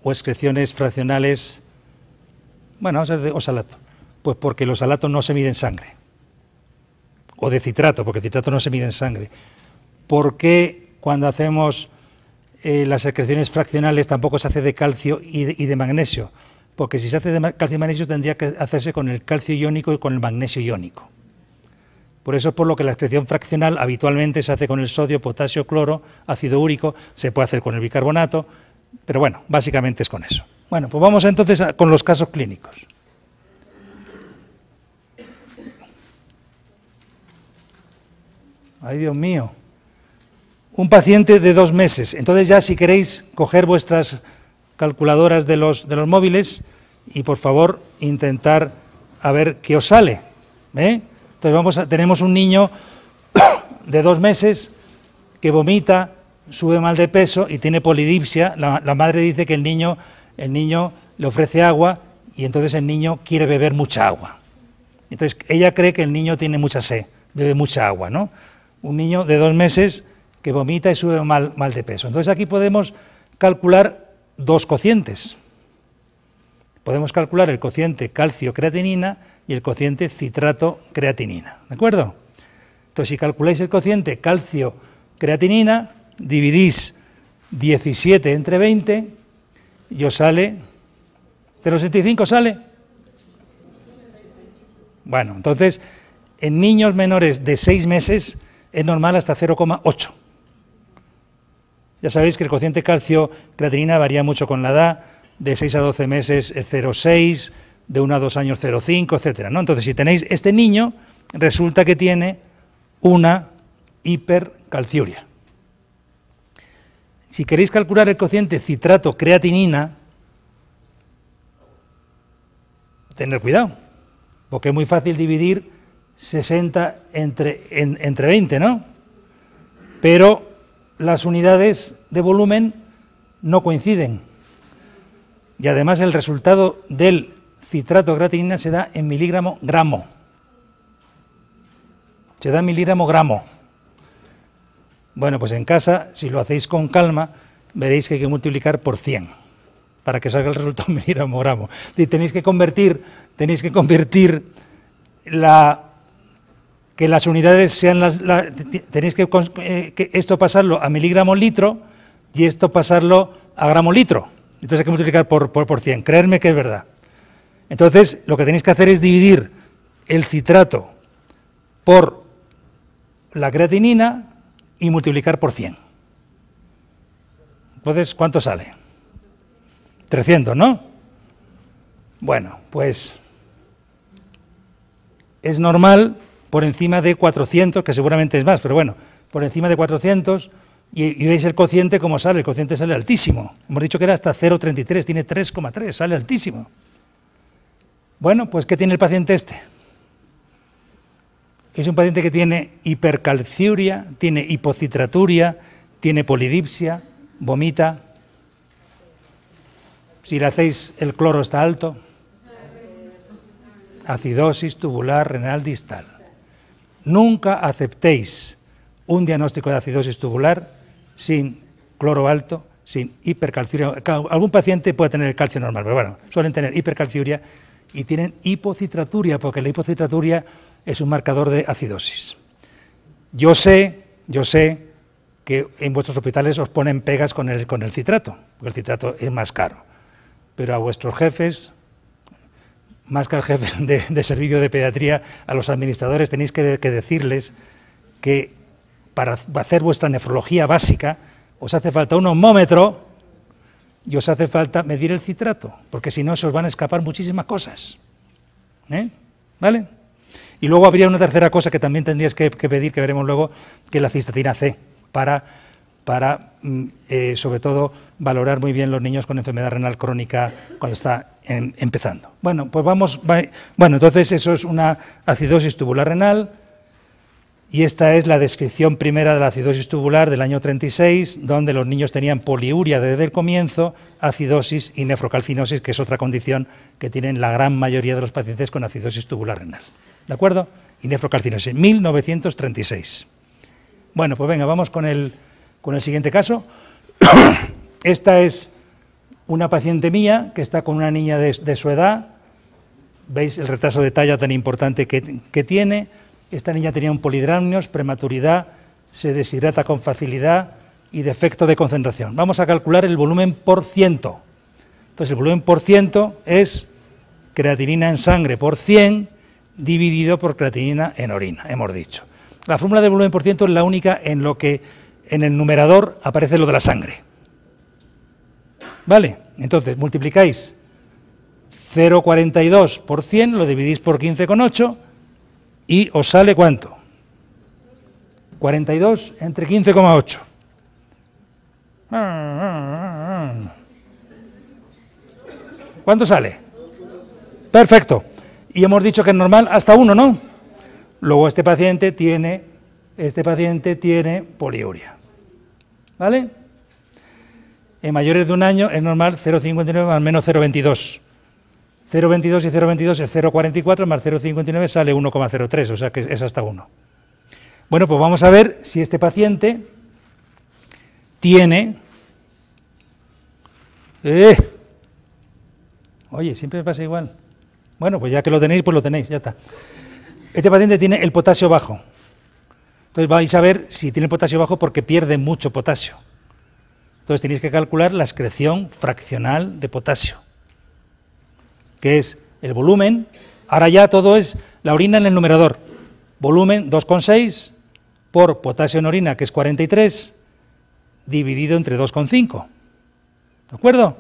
O excreciones fraccionales, vamos a ver, de oxalato. Pues porque el oxalato no se mide en sangre. O de citrato, porque el citrato no se mide en sangre. ¿Por qué cuando hacemos las excreciones fraccionales tampoco se hace de calcio y de magnesio? Porque si se hace de calcio y magnesio tendría que hacerse con el calcio iónico y con el magnesio iónico. Por eso es por lo que la excreción fraccional habitualmente se hace con el sodio, potasio, cloro, ácido úrico, se puede hacer con el bicarbonato, pero bueno, básicamente es con eso. Bueno, pues vamos entonces con los casos clínicos. Ay, Dios mío. Un paciente de 2 meses. Entonces ya si queréis coger vuestras calculadoras de los móviles y por favor intentar a ver qué os sale. Entonces tenemos un niño de 2 meses que vomita, sube mal de peso y tiene polidipsia. La madre dice que el niño le ofrece agua y entonces el niño quiere beber mucha agua. Entonces ella cree que el niño tiene mucha sed, bebe mucha agua, ¿no? Un niño de 2 meses que vomita y sube mal de peso. Entonces aquí podemos calcular 2 cocientes. Podemos calcular el cociente calcio-creatinina y el cociente citrato-creatinina, ¿de acuerdo? Entonces, si calculáis el cociente calcio-creatinina, dividís 17 entre 20 y os sale... ¿0,65 sale? Bueno, entonces, en niños menores de 6 meses es normal hasta 0,8. Ya sabéis que el cociente calcio-creatinina varía mucho con la edad. De 6 a 12 meses es 0,6, de 1 a 2 años 0,5, etcétera, ¿no? Entonces, si tenéis este niño, resulta que tiene una hipercalciuria. Si queréis calcular el cociente citrato-creatinina, tener cuidado, porque es muy fácil dividir 60 entre 20, ¿no? Pero las unidades de volumen no coinciden. Y además el resultado del citrato-creatinina se da en miligramo-gramo. Se da en miligramo-gramo. Bueno, pues en casa, si lo hacéis con calma, veréis que hay que multiplicar por 100 para que salga el resultado en miligramo-gramo. Tenéis que convertir que las unidades sean tenéis que esto pasarlo a miligramo-litro y esto pasarlo a gramo-litro. Entonces hay que multiplicar por 100, creedme que es verdad. Entonces lo que tenéis que hacer es dividir el citrato por la creatinina y multiplicar por 100. Entonces, ¿cuánto sale? 300, ¿no? Bueno, pues es normal por encima de 400, que seguramente es más, pero bueno, por encima de 400, y veis el cociente cómo sale, el cociente sale altísimo. Hemos dicho que era hasta 0,33, tiene 3,3, sale altísimo. Bueno, pues ¿qué tiene el paciente este? Es un paciente que tiene hipercalciuria, tiene hipocitraturia, tiene polidipsia, vomita. Si le hacéis el cloro está alto. Acidosis tubular renal distal. Nunca aceptéis un diagnóstico de acidosis tubular sin cloro alto, sin hipercalciuria. Algún paciente puede tener el calcio normal, pero bueno, suelen tener hipercalciuria y tienen hipocitraturia, porque la hipocitraturia es un marcador de acidosis. Yo sé que en vuestros hospitales os ponen pegas con el citrato, porque el citrato es más caro, pero a vuestros jefes, más que al jefe de servicio de pediatría, a los administradores tenéis que decirles que para hacer vuestra nefrología básica os hace falta un osmómetro y os hace falta medir el citrato, porque si no se os van a escapar muchísimas cosas. ¿Vale? Y luego habría una tercera cosa que también tendrías que pedir, que veremos luego, que es la cistatina C, para sobre todo valorar muy bien los niños con enfermedad renal crónica cuando está empezando. Bueno, pues entonces eso es una acidosis tubular renal, y esta es la descripción primera de la acidosis tubular del año 36, donde los niños tenían poliuria desde el comienzo, acidosis y nefrocalcinosis, que es otra condición que tienen la gran mayoría de los pacientes con acidosis tubular renal. ¿De acuerdo? Y nefrocalcinosis, 1936. Bueno, pues venga, vamos con el siguiente caso. Esta es una paciente mía que está con una niña de su edad. ¿Veis el retraso de talla tan importante que tiene? Esta niña tenía un polidramnios, prematuridad, se deshidrata con facilidad y defecto de concentración. Vamos a calcular el volumen por ciento. Entonces el volumen por ciento es creatinina en sangre por 100 dividido por creatinina en orina, hemos dicho. La fórmula del volumen por ciento es la única en lo que en el numerador aparece lo de la sangre. ¿Vale? Entonces multiplicáis 0,42 por 100, lo dividís por 15,8 y os sale ¿cuánto? 42 entre 15,8. ¿Cuánto sale? Perfecto. Y hemos dicho que es normal hasta 1, ¿no? Luego este paciente tiene este paciente tiene poliuria. ¿Vale? En mayores de 1 año es normal 0,59 más menos 0,22. 0,22 y 0,22 es 0,44 más 0,59 sale 1,03, o sea que es hasta 1. Bueno, pues vamos a ver si este paciente tiene... Oye, siempre me pasa igual. Bueno, pues ya que lo tenéis, pues lo tenéis, ya está. Este paciente tiene el potasio bajo. Entonces vais a ver si tiene el potasio bajo porque pierde mucho potasio. Entonces tenéis que calcular la excreción fraccional de potasio, que es el volumen. Ahora ya todo es la orina en el numerador. Volumen 2,6 por potasio en orina, que es 43, dividido entre 2,5. ¿De acuerdo?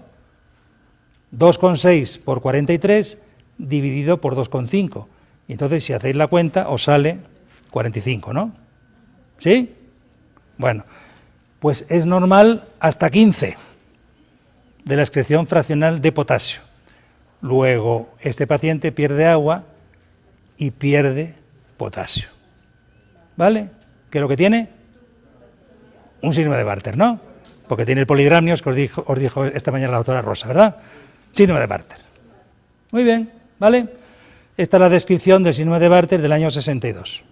2,6 por 43 dividido por 2,5. Y entonces, si hacéis la cuenta, os sale 45, ¿no? ¿Sí? Bueno, pues es normal hasta 15 de la excreción fraccional de potasio. Luego, este paciente pierde agua y pierde potasio. ¿Vale? ¿Qué es lo que tiene? Un síndrome de Bartter, ¿no? Porque tiene el polidramnios que os dijo esta mañana la doctora Rosa, ¿verdad? Síndrome de Bartter. Muy bien, ¿vale? Esta es la descripción del síndrome de Bartter del año 62.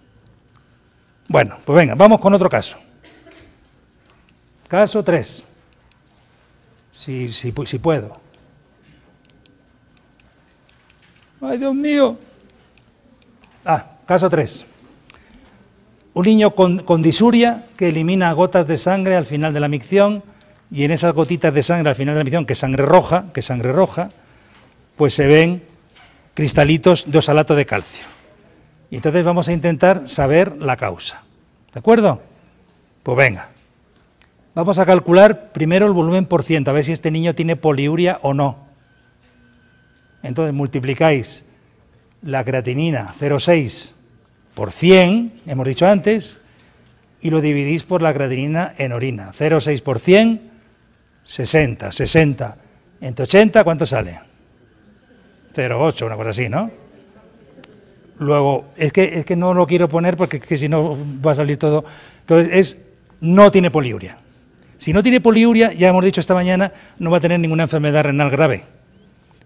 Bueno, pues venga, vamos con otro caso. Caso 3. Si puedo. ¡Ay, Dios mío! Caso 3. Un niño con disuria que elimina gotas de sangre al final de la micción, y en esas gotitas de sangre al final de la micción, que es sangre roja, pues se ven cristalitos de oxalato de calcio. Y entonces vamos a intentar saber la causa. ¿De acuerdo? Pues venga. Vamos a calcular primero el volumen por ciento, a ver si este niño tiene poliuria o no. Entonces multiplicáis la creatinina 0,6 por 100, hemos dicho antes, y lo dividís por la creatinina en orina. 0,6 por 100, 60. 60 entre 80, ¿cuánto sale? 0,8, una cosa así, ¿no? Luego, es que no lo quiero poner porque es que si no va a salir todo. Entonces, no tiene poliuria. Si no tiene poliuria, ya hemos dicho esta mañana, no va a tener ninguna enfermedad renal grave.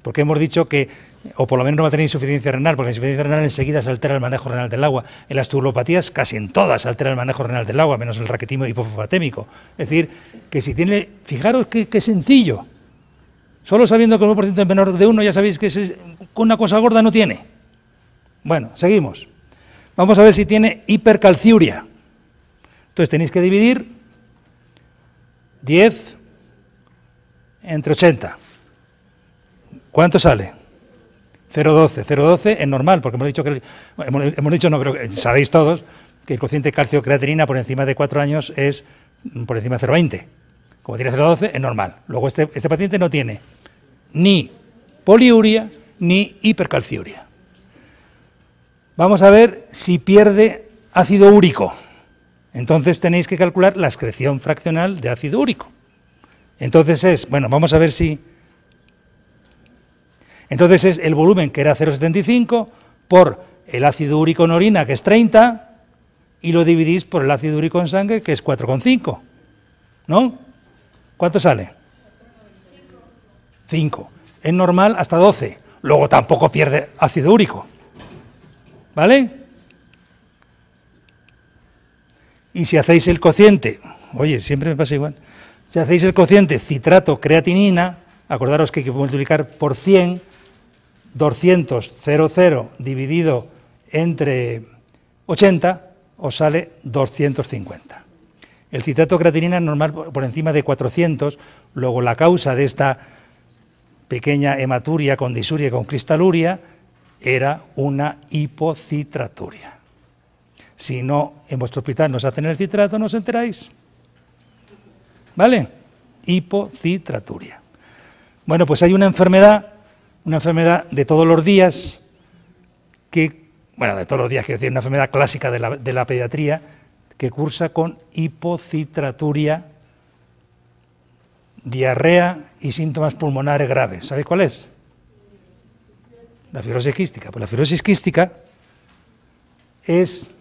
Porque hemos dicho que, o por lo menos no va a tener insuficiencia renal, porque la insuficiencia renal enseguida se altera el manejo renal del agua. En las tubulopatías, casi en todas, se altera el manejo renal del agua, menos el raquitismo hipofosfatémico. Es decir, que si tiene, fijaros que sencillo. Solo sabiendo que el 1% es menor de 1, ya sabéis que con una cosa gorda no tiene. Bueno, seguimos. Vamos a ver si tiene hipercalciuria. Entonces tenéis que dividir 10 entre 80. ¿Cuánto sale? 0,12. 0,12 es normal, porque hemos dicho que... hemos dicho, no, pero sabéis todos que el cociente calcio-creatinina por encima de 4 años es por encima de 0,20. Como tiene 0,12 es normal. Luego este paciente no tiene ni poliuria ni hipercalciuria. Vamos a ver si pierde ácido úrico. Entonces tenéis que calcular la excreción fraccional de ácido úrico. Entonces vamos a ver si... Entonces es el volumen, que era 0,75, por el ácido úrico en orina, que es 30, y lo dividís por el ácido úrico en sangre, que es 4,5. ¿No? ¿Cuánto sale? 5. Es normal hasta 12. Luego tampoco pierde ácido úrico. ¿Vale? Y si hacéis el cociente, oye, siempre me pasa igual, si hacéis el cociente citrato-creatinina, acordaros que hay que multiplicar por 100, 200,00 dividido entre 80, os sale 250. El citrato-creatinina es normal por encima de 400, luego la causa de esta pequeña hematuria con disuria y con cristaluria era una hipocitraturia. Si no, en vuestro hospital nos hacen el citrato, ¿no os enteráis? ¿Vale? Hipocitraturia. Bueno, pues hay una enfermedad de todos los días, de todos los días, quiero decir, una enfermedad clásica de la pediatría, que cursa con hipocitraturia, diarrea y síntomas pulmonares graves. ¿Sabéis cuál es? La fibrosis quística. Pues la fibrosis quística es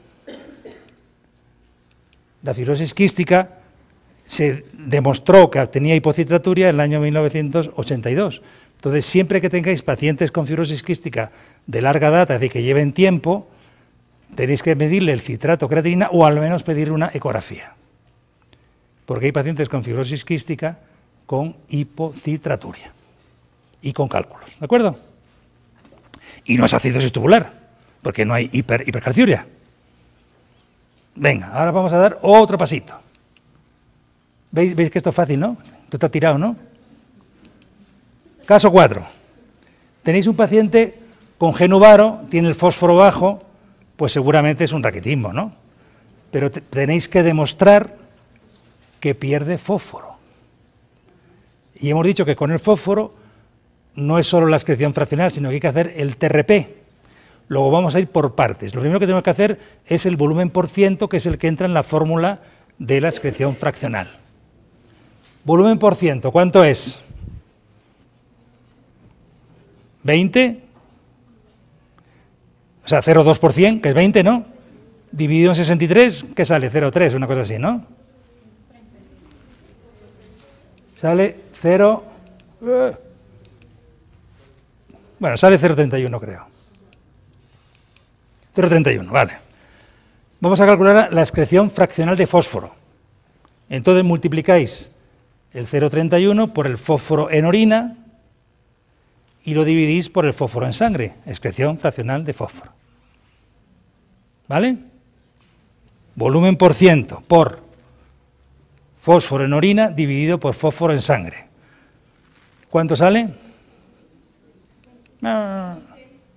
La fibrosis quística se demostró que tenía hipocitraturia en el año 1982. Entonces, siempre que tengáis pacientes con fibrosis quística de larga data, es decir, que lleven tiempo, tenéis que medirle el citrato creatinina o al menos pedir una ecografía. Porque hay pacientes con fibrosis quística con hipocitraturia y con cálculos, ¿de acuerdo? Y no es acidosis tubular, porque no hay hipercalciuria. Venga, ahora vamos a dar otro pasito. ¿Veis que esto es fácil, no? Esto está tirado, ¿no? Caso 4. Tenéis un paciente con genuvaro, tiene el fósforo bajo, pues seguramente es un raquitismo, ¿no? Pero tenéis que demostrar que pierde fósforo. Y hemos dicho que con el fósforo no es solo la excreción fraccional, sino que hay que hacer el TRP. Luego vamos a ir por partes. Lo primero que tenemos que hacer es el volumen por ciento, que es el que entra en la fórmula de la excreción fraccional. Volumen por ciento, ¿cuánto es? 20, o sea, 0,2%, que es 20, ¿no? Dividido en 63, ¿qué sale? 0,3, una cosa así, ¿no? Sale 0... Bueno, sale 0,31, creo. 0,31, vale. Vamos a calcular la excreción fraccional de fósforo. Entonces multiplicáis el 0,31 por el fósforo en orina y lo dividís por el fósforo en sangre, excreción fraccional de fósforo. ¿Vale? Volumen por ciento por fósforo en orina dividido por fósforo en sangre. ¿Cuánto sale?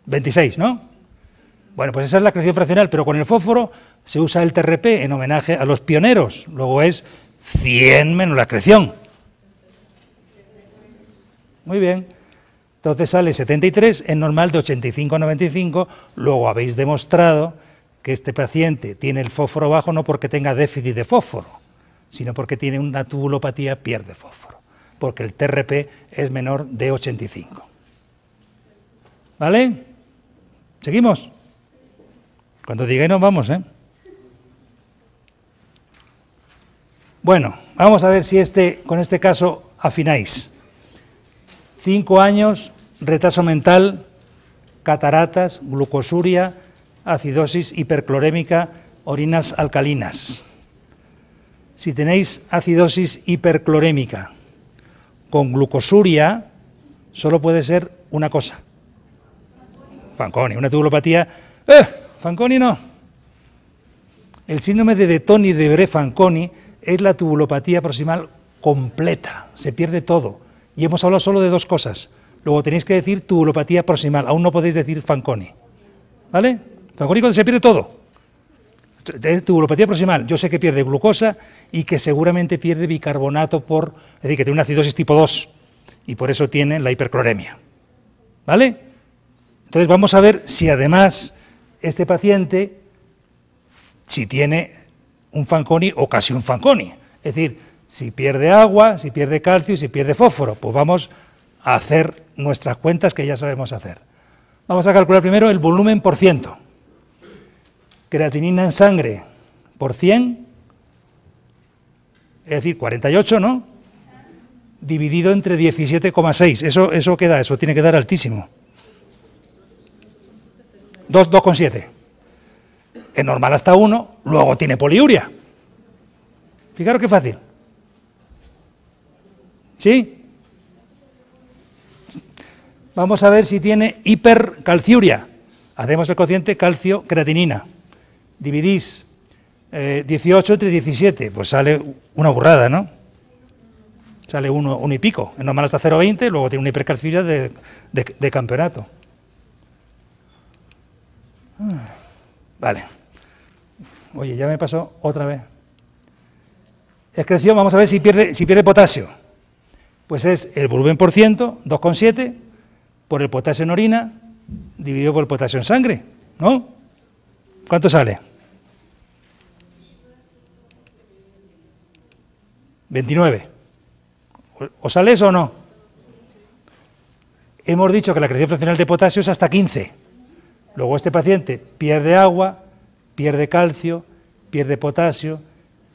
26, ¿no? Bueno, pues esa es la excreción fraccional, pero con el fósforo se usa el TRP en homenaje a los pioneros. Luego es 100 menos la excreción. Muy bien. Entonces sale 73, es normal de 85 a 95. Luego habéis demostrado que este paciente tiene el fósforo bajo no porque tenga déficit de fósforo, sino porque tiene una tubulopatía, pierde fósforo, porque el TRP es menor de 85. ¿Vale? ¿Seguimos? Cuando digáis nos vamos, ¿eh? Bueno, vamos a ver si con este caso afináis. 5 años, retraso mental, cataratas, glucosuria, acidosis hiperclorémica, orinas alcalinas. Si tenéis acidosis hiperclorémica con glucosuria, solo puede ser una cosa. Fanconi, una tubulopatía. Fanconi no. El síndrome de Dettoni-Debré-Fanconi es la tubulopatía proximal completa, se pierde todo. Y hemos hablado solo de 2 cosas. Luego tenéis que decir tubulopatía proximal, aún no podéis decir Fanconi. ¿Vale? Fanconi cuando se pierde todo. Tubulopatía proximal, yo sé que pierde glucosa y que seguramente pierde bicarbonato es decir, que tiene una acidosis tipo 2 y por eso tiene la hipercloremia. ¿Vale? Entonces vamos a ver si además este paciente, si tiene un Fanconi o casi un Fanconi. Es decir, si pierde agua, si pierde calcio y si pierde fósforo. Pues vamos a hacer nuestras cuentas que ya sabemos hacer. Vamos a calcular primero el volumen por ciento. Creatinina en sangre por 100, es decir, 48, ¿no? Dividido entre 17,6. Eso queda, eso tiene que dar altísimo. 2,7. Es normal hasta 1, luego tiene poliuria. Fijaros qué fácil. ¿Sí? Vamos a ver si tiene hipercalciuria. Hacemos el cociente calcio-creatinina. Dividís 18 entre 17, pues sale una burrada, ¿no? Sale 1 y pico. Es normal hasta 0,20, luego tiene una hipercalciuria de campeonato. Vale. Oye, ya me pasó otra vez. Excreción, vamos a ver si pierde potasio. Pues es el volumen por ciento, 2,7, por el potasio en orina, dividido por el potasio en sangre, ¿no? ¿Cuánto sale? 29. ¿Os sale eso o no? Hemos dicho que la excreción fraccional de potasio es hasta 15. Luego este paciente pierde agua, pierde calcio, pierde potasio,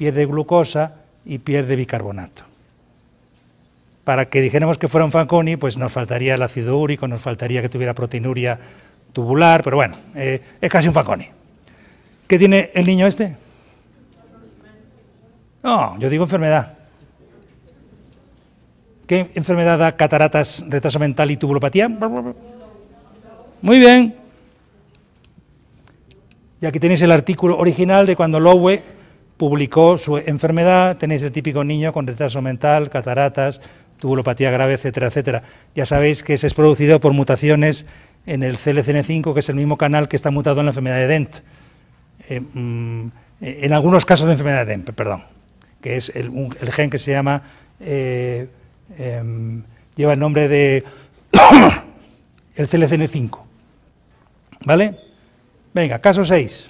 pierde glucosa y pierde bicarbonato. Para que dijéramos que fuera un Fanconi, pues nos faltaría el ácido úrico, nos faltaría que tuviera proteinuria tubular, pero bueno, es casi un Fanconi. ¿Qué tiene el niño este? No, yo digo enfermedad. ¿Qué enfermedad da cataratas, retraso mental y tubulopatía? Muy bien. Y aquí tenéis el artículo original de cuando Lowe publicó su enfermedad. Tenéis el típico niño con retraso mental, cataratas, tubulopatía grave, etcétera, etcétera. Ya sabéis que ese es producido por mutaciones en el CLCN5, que es el mismo canal que está mutado en la enfermedad de Dent. En algunos casos de enfermedad de Dent, perdón, que es el gen que se llama, lleva el nombre de el CLCN5. ¿Vale? Venga, caso 6.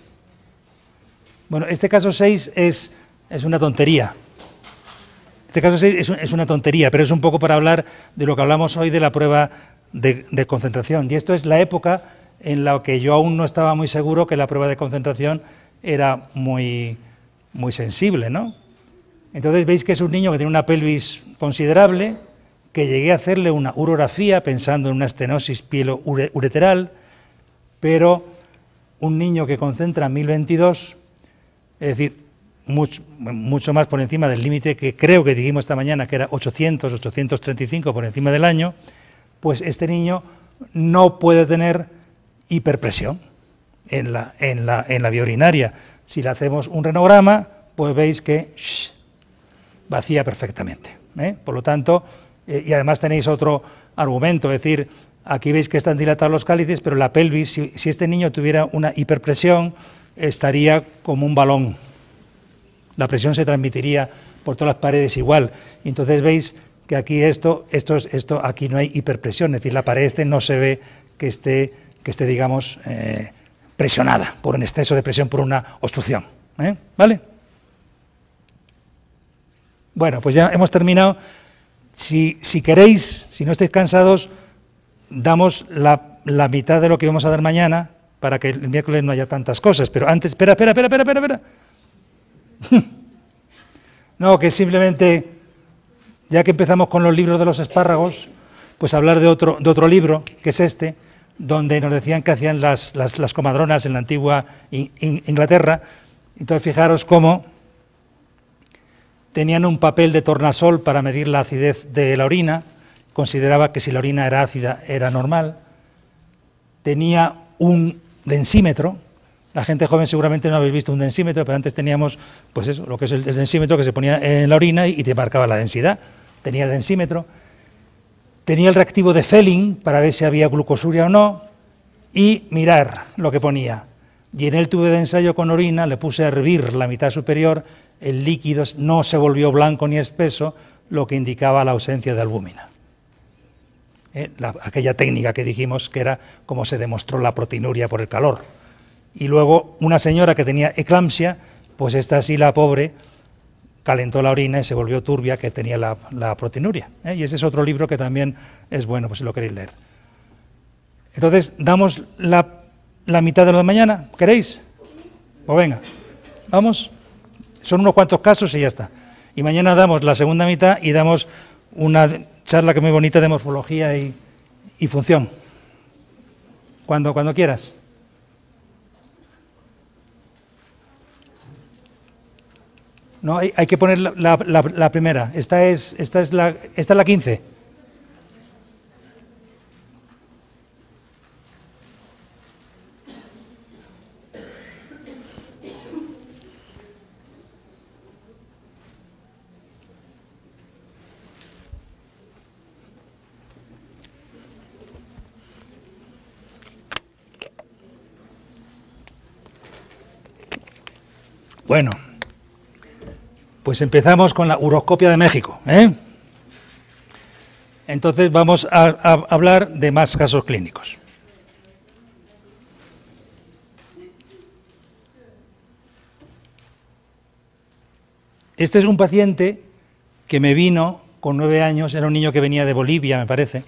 Bueno, este caso 6 es una tontería. Este caso 6 es una tontería, pero es un poco para hablar de lo que hablamos hoy de la prueba de concentración. Y esto es la época en la que yo aún no estaba muy seguro que la prueba de concentración era muy sensible, ¿no? Entonces veis que es un niño que tiene una pelvis considerable, que llegué a hacerle una urografía pensando en una estenosis pielo-ureteral, pero un niño que concentra 1022, es decir, mucho más por encima del límite que creo que dijimos esta mañana, que era 800, 835 por encima del año, pues este niño no puede tener hiperpresión en la vía urinaria. Si le hacemos un renograma, pues veis que vacía perfectamente, ¿eh? Por lo tanto, y además tenéis otro argumento, es decir, aquí veis que están dilatados los cálices, pero la pelvis, si este niño tuviera una hiperpresión, estaría como un balón. La presión se transmitiría por todas las paredes igual. Y entonces veis que aquí aquí no hay hiperpresión, es decir, la pared no se ve que esté digamos, presionada por un exceso de presión, por una obstrucción. ¿Vale? Bueno, pues ya hemos terminado. Si queréis, si no estáis cansados, damos la mitad de lo que vamos a dar mañana, para que el miércoles no haya tantas cosas. Pero antes, espera. No, que simplemente, ya que empezamos con los libros de los espárragos, pues hablar de otro libro, que es este, donde nos decían que hacían las comadronas en la antigua Inglaterra. Entonces fijaros cómo tenían un papel de tornasol para medir la acidez de la orina, consideraba que si la orina era ácida era normal, tenía un densímetro. La gente joven seguramente no habéis visto un densímetro, pero antes teníamos, pues eso, lo que es el densímetro que se ponía en la orina y te marcaba la densidad. Tenía el densímetro, tenía el reactivo de Fehling para ver si había glucosuria o no, y mirar lo que ponía. Y en el tubo de ensayo con orina le puse a hervir la mitad superior, el líquido no se volvió blanco ni espeso, lo que indicaba la ausencia de albúmina. Aquella técnica que dijimos que era como se demostró la proteinuria por el calor. Y luego una señora que tenía eclampsia, pues esta sí, la pobre, calentó la orina y se volvió turbia, que tenía la proteinuria. Y ese es otro libro que también es bueno, pues si lo queréis leer. Entonces, damos la mitad de lo de mañana, ¿queréis? Pues venga, vamos. Son unos cuantos casos y ya está. Y mañana damos la segunda mitad y damos una charla que es muy bonita de morfología y función. Cuando quieras. No, hay que poner la primera. Esta es la 15. Bueno, pues empezamos con la uroscopia de México, Entonces vamos a hablar de más casos clínicos. Este es un paciente que me vino con 9 años, era un niño que venía de Bolivia, me parece,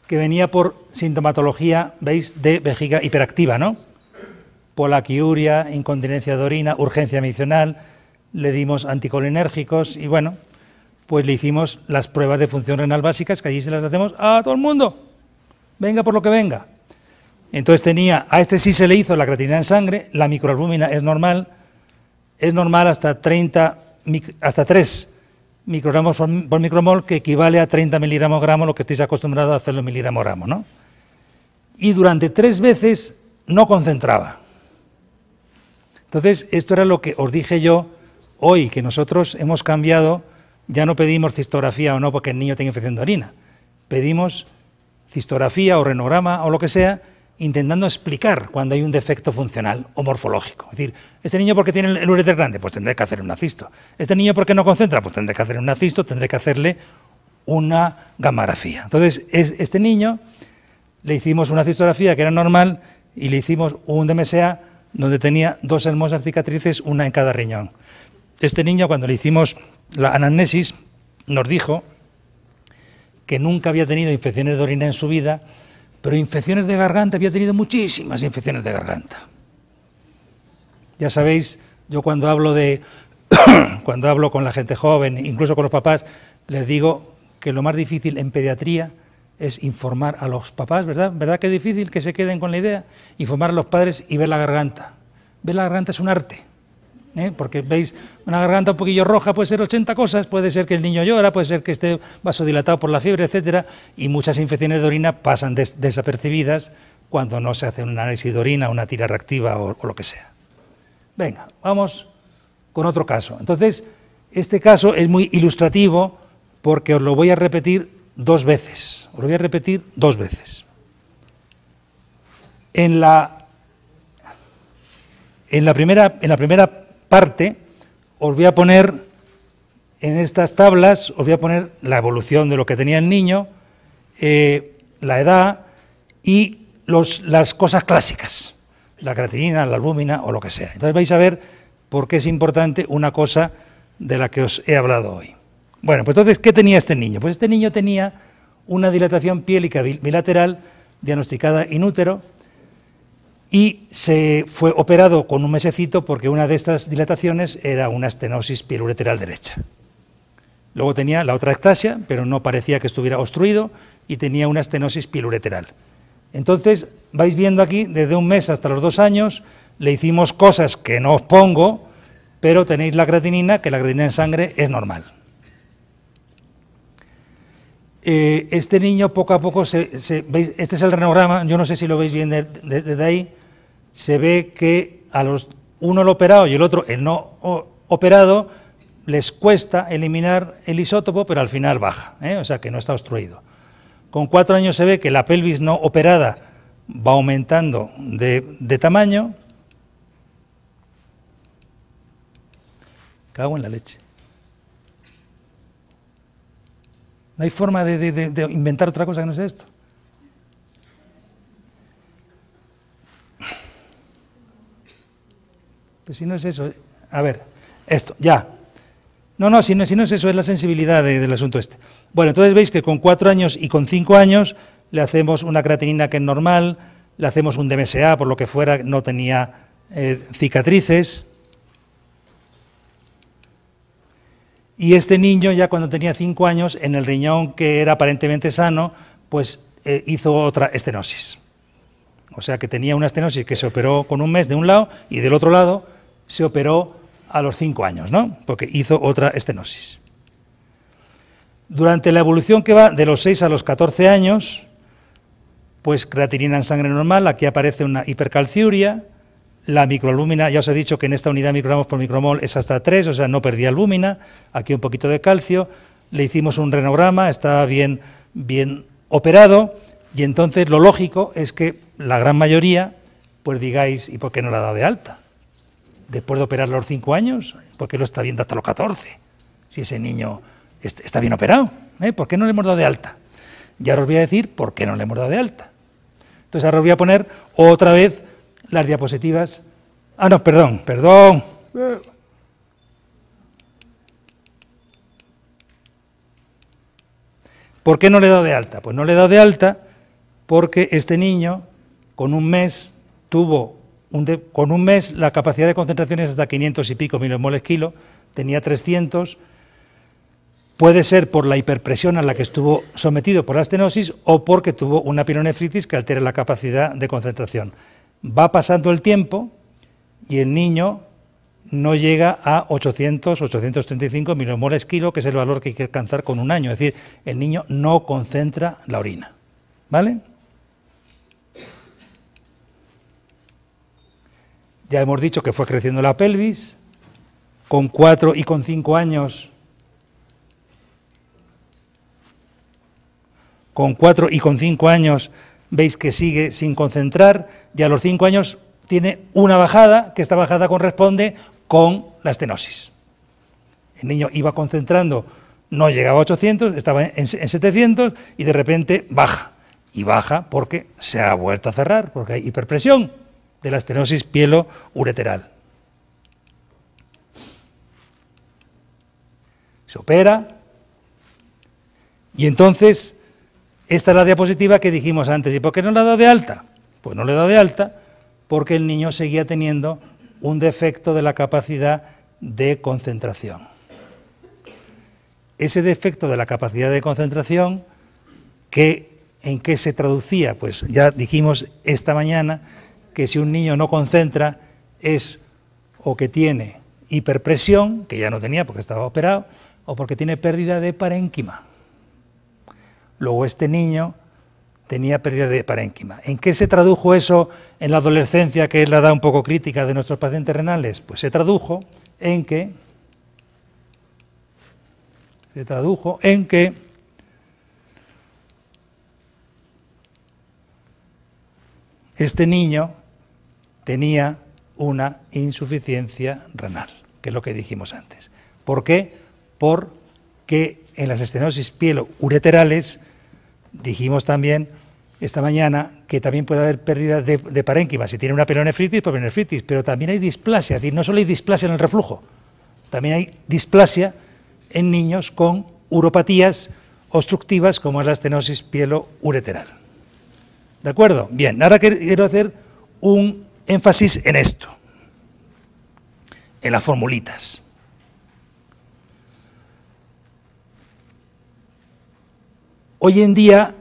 que venía por sintomatología, ¿veis?, de vejiga hiperactiva, ¿no? Polaquiuria, incontinencia de orina, urgencia medicinal, le dimos anticolinérgicos y bueno, pues le hicimos las pruebas de función renal básicas, que allí se las hacemos a todo el mundo, venga por lo que venga. Entonces a este sí se le hizo la creatinina en sangre, la microalbúmina es normal hasta 3 microgramos por micromol, que equivale a 30 miligramos gramo, lo que estéis acostumbrados a hacerlo en miligramo gramo, ¿no? Y durante 3 veces no concentraba. Entonces, esto era lo que os dije yo hoy, que nosotros hemos cambiado, ya no pedimos cistografía o no porque el niño tenga infección de orina, pedimos cistografía o renograma o lo que sea, intentando explicar cuando hay un defecto funcional o morfológico. Es decir, este niño porque tiene el uréter grande, pues tendré que hacer una cisto. Este niño porque no concentra, pues tendré que hacer una cisto, tendré que hacerle una gammagrafía. Entonces, este niño le hicimos una cistografía que era normal y le hicimos un DMSA donde tenía 2 hermosas cicatrices, una en cada riñón. Este niño, cuando le hicimos la anamnesis, nos dijo que nunca había tenido infecciones de orina en su vida, pero infecciones de garganta había tenido muchísimas infecciones de garganta. Ya sabéis, yo cuando hablo con la gente joven, incluso con los papás, les digo que lo más difícil en pediatría es informar a los papás, ¿verdad? ¿Verdad que es difícil que se queden con la idea? Informar a los padres y ver la garganta. Ver la garganta es un arte, porque veis una garganta un poquillo roja, puede ser 80 cosas, puede ser que el niño llora, puede ser que esté vasodilatado por la fiebre, etcétera, y muchas infecciones de orina pasan desapercibidas cuando no se hace un análisis de orina, una tira reactiva o lo que sea. Venga, vamos con otro caso. Entonces, este caso es muy ilustrativo porque os lo voy a repetir 2 veces. Os lo voy a repetir 2 veces. En la primera parte os voy a poner en estas tablas, os voy a poner la evolución de lo que tenía el niño, la edad y las cosas clásicas, la creatinina, la albúmina o lo que sea. Entonces vais a ver por qué es importante una cosa de la que os he hablado hoy. Bueno, pues entonces, ¿qué tenía este niño? Pues este niño tenía una dilatación piélica bilateral diagnosticada in útero, y se fue operado con un mesecito porque una de estas dilataciones era una estenosis pielureteral derecha. Luego tenía la otra ectasia, pero no parecía que estuviera obstruido, y tenía una estenosis pielureteral. Entonces, vais viendo aquí, desde 1 mes hasta los 2 años, le hicimos cosas que no os pongo, pero tenéis la creatinina, que la creatinina en sangre es normal. Este niño poco a poco, ¿veis? Este es el renograma, yo no sé si lo veis bien desde ahí. Se ve que a uno el operado y el otro el no operado les cuesta eliminar el isótopo, pero al final baja, o sea que no está obstruido. Con 4 años se ve que la pelvis no operada va aumentando de tamaño. Cago en la leche. No hay forma de inventar otra cosa que no sea esto. Pues si no es eso, a ver, esto, ya. No, si no es eso, es la sensibilidad del asunto este. Bueno, entonces veis que con 4 años y con 5 años le hacemos una creatinina que es normal, le hacemos un DMSA, por lo que fuera, no tenía cicatrices. Y este niño, ya cuando tenía 5 años, en el riñón que era aparentemente sano, pues hizo otra estenosis. O sea que tenía una estenosis que se operó con 1 mes de un lado y del otro lado se operó a los 5 años, ¿no? Porque hizo otra estenosis. Durante la evolución que va de los 6 a los 14 años, pues creatinina en sangre normal, aquí aparece una hipercalciuria, la microalbúmina, ya os he dicho que en esta unidad de microgramos por micromol es hasta 3, o sea, no perdía albúmina, aquí un poquito de calcio, le hicimos un renograma, estaba bien operado, y entonces lo lógico es que la gran mayoría, pues digáis, ¿y por qué no la ha dado de alta? Después de operarlo a los 5 años, ¿por qué lo está viendo hasta los 14? Si ese niño está bien operado, ¿por qué no le hemos dado de alta? Ya os voy a decir por qué no le hemos dado de alta. Entonces ahora os voy a poner otra vez las diapositivas. Ah, no, perdón. ¿Por qué no le he dado de alta? Pues no le he dado de alta porque este niño con 1 mes tuvo, con 1 mes la capacidad de concentración es hasta 500 y pico milimoles kilo, tenía 300, puede ser por la hiperpresión a la que estuvo sometido por la estenosis o porque tuvo una pielonefritis que altera la capacidad de concentración. Va pasando el tiempo y el niño no llega a 800, 835 milimoles kilo, que es el valor que hay que alcanzar con un año. Es decir, el niño no concentra la orina. ¿Vale? Ya hemos dicho que fue creciendo la pelvis, con 4 y con 5 años. Con 4 y con 5 años veis que sigue sin concentrar, y a los 5 años tiene una bajada, que esta bajada corresponde con la estenosis. El niño iba concentrando, no llegaba a 800, estaba en 700 y de repente baja. Y baja porque se ha vuelto a cerrar, porque hay hiperpresión de la estenosis pielo-ureteral. Se opera y entonces esta es la diapositiva que dijimos antes. ¿Y por qué no la he dado de alta? Pues no le he dado de alta porque el niño seguía teniendo un defecto de la capacidad de concentración. Ese defecto de la capacidad de concentración, ¿en qué se traducía? Pues ya dijimos esta mañana que si un niño no concentra es o que tiene hiperpresión, que ya no tenía porque estaba operado, o porque tiene pérdida de parénquima. Luego este niño tenía pérdida de parénquima. ¿En qué se tradujo eso en la adolescencia, que es la edad un poco crítica de nuestros pacientes renales? Pues se tradujo en que este niño tenía una insuficiencia renal, que es lo que dijimos antes. ¿Por qué? Porque en las estenosis pielo-ureterales dijimos también esta mañana que también puede haber pérdida de parénquima. Si tiene una pielonefritis, pues pielonefritis, pero también hay displasia, es decir, no solo hay displasia en el reflujo, también hay displasia en niños con uropatías obstructivas como es la estenosis pielo-ureteral. ¿De acuerdo? Bien, ahora quiero hacer un énfasis en esto, en las formulitas. Hoy en día,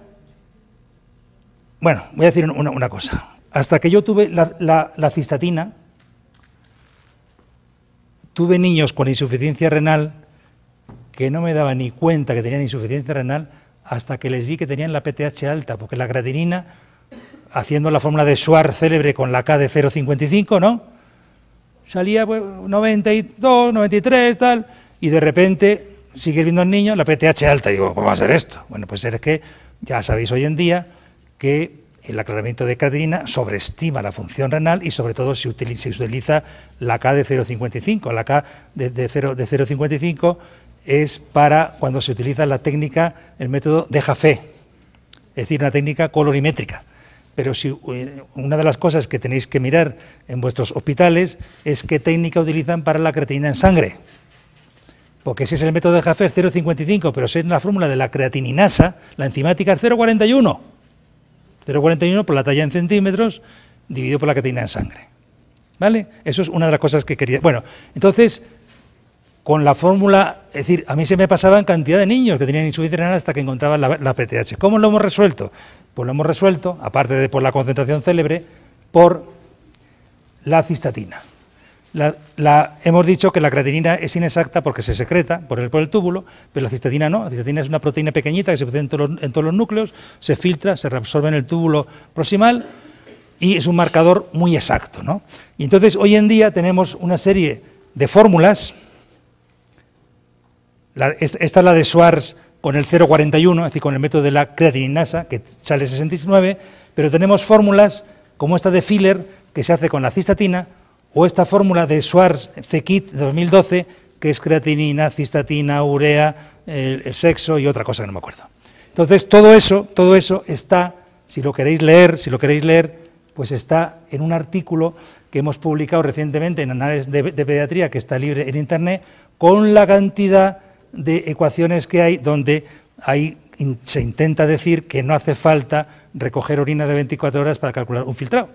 bueno, voy a decir una cosa. Hasta que yo tuve la cistatina, tuve niños con insuficiencia renal que no me daba ni cuenta que tenían insuficiencia renal hasta que les vi que tenían la PTH alta, porque la creatinina, haciendo la fórmula de Schwarz célebre con la K de 0,55, ¿no? Salía pues, 92, 93, tal, y de repente sigue viendo al niño la PTH alta. Y digo, ¿cómo va a ser esto? Bueno, pues es que ya sabéis hoy en día que el aclaramiento de creatinina sobreestima la función renal y sobre todo se utiliza la K de 0,55. La K de 0,55 es para cuando se utiliza la técnica, el método de Jaffe, es decir, una técnica colorimétrica. Pero si una de las cosas que tenéis que mirar en vuestros hospitales es qué técnica utilizan para la creatinina en sangre. Porque si es el método de Jaffe es 0,55, pero si es la fórmula de la creatininasa, la enzimática es 0,41. 0,41 por la talla en centímetros dividido por la creatinina en sangre. ¿Vale? Eso es una de las cosas que quería. Bueno, entonces, con la fórmula, es decir, a mí se me pasaban cantidad de niños que tenían insuficiencia renal hasta que encontraban la PTH. ¿Cómo lo hemos resuelto? Pues lo hemos resuelto, aparte de por la concentración célebre, por la cistatina. Hemos dicho que la creatinina es inexacta porque se secreta por el túbulo, pero la cistatina no. La cistatina es una proteína pequeñita que se produce en todos los núcleos, se filtra, se reabsorbe en el túbulo proximal y es un marcador muy exacto, ¿no? Y entonces hoy en día tenemos una serie de fórmulas. Esta es la de Schwarz con el 0,41, es decir, con el método de la creatininasa, que sale 69, pero tenemos fórmulas como esta de Filler, que se hace con la cistatina, o esta fórmula de Schwarz CKIT de 2012, que es creatinina, cistatina, urea, el sexo y otra cosa que no me acuerdo. Entonces, todo eso está, si lo queréis leer, pues está en un artículo que hemos publicado recientemente en Análisis de Pediatría, que está libre en Internet, con la cantidad de ecuaciones que hay, donde se intenta decir que no hace falta recoger orina de 24 horas para calcular un filtrado.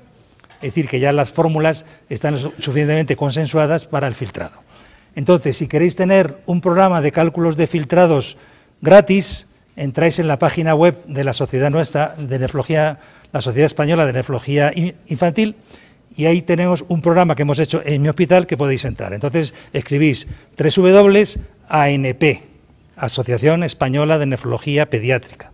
Es decir, que ya las fórmulas están suficientemente consensuadas para el filtrado. Entonces, si queréis tener un programa de cálculos de filtrados gratis, entráis en la página web de la sociedad nuestra, de nefrología, la Sociedad Española de Nefrología Infantil, y ahí tenemos un programa que hemos hecho en mi hospital que podéis entrar. Entonces, escribís www.ANP, Asociación Española de Nefrología Pediátrica.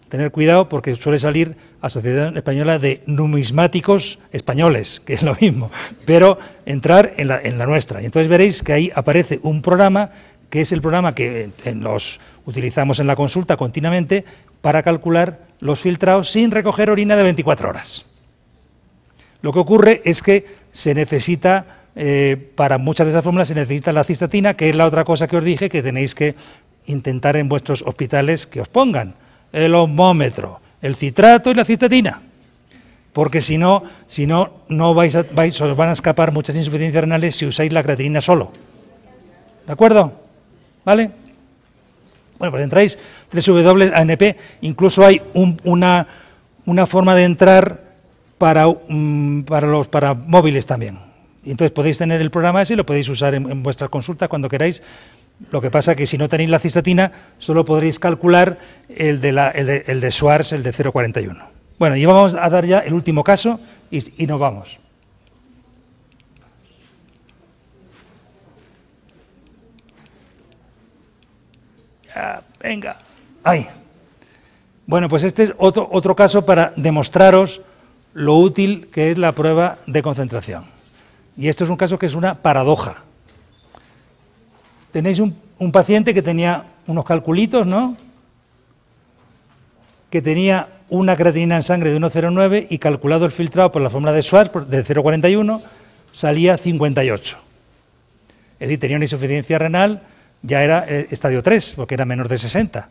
Tener cuidado porque suele salir Asociación Española de Numismáticos Españoles, que es lo mismo, pero entrar en la nuestra. Y entonces veréis que ahí aparece un programa que es el programa que los utilizamos en la consulta continuamente para calcular los filtrados sin recoger orina de 24 horas. Lo que ocurre es que se necesita, para muchas de esas fórmulas se necesita la cistatina, que es la otra cosa que os dije que tenéis que intentar en vuestros hospitales que os pongan. El osmómetro, el citrato y la cistatina, porque si no os van a escapar muchas insuficiencias renales si usáis la creatinina solo. ¿De acuerdo? ¿Vale? Bueno, pues entráis www.anp, incluso hay una forma de entrar para móviles también. Y entonces podéis tener el programa ese y lo podéis usar en vuestra consulta cuando queráis. Lo que pasa es que si no tenéis la cistatina, solo podréis calcular el de Schwartz, el de 0,41. Bueno, y vamos a dar ya el último caso y nos vamos. Ya, venga. Ahí. Bueno, pues este es otro caso para demostraros lo útil que es la prueba de concentración. Y esto es un caso que es una paradoja. Tenéis un paciente que tenía unos calculitos, ¿no? Que tenía una creatinina en sangre de 1,09 y calculado el filtrado por la fórmula de Schwartz de 0,41 salía 58. Es decir, tenía una insuficiencia renal, ya era estadio 3, porque era menor de 60.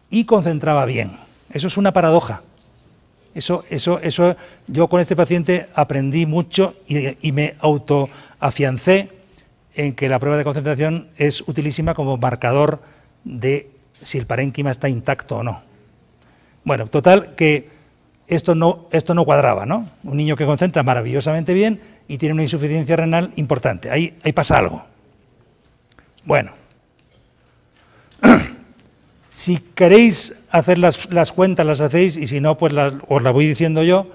Y concentraba bien. Eso es una paradoja. Eso yo con este paciente aprendí mucho y me autoafiancé en que la prueba de concentración es utilísima como marcador de si el parénquima está intacto o no. Bueno, total que esto no cuadraba, ¿no? Un niño que concentra maravillosamente bien y tiene una insuficiencia renal importante. Ahí pasa algo. Bueno, si queréis hacer las cuentas, las hacéis, y si no, pues os la voy diciendo yo,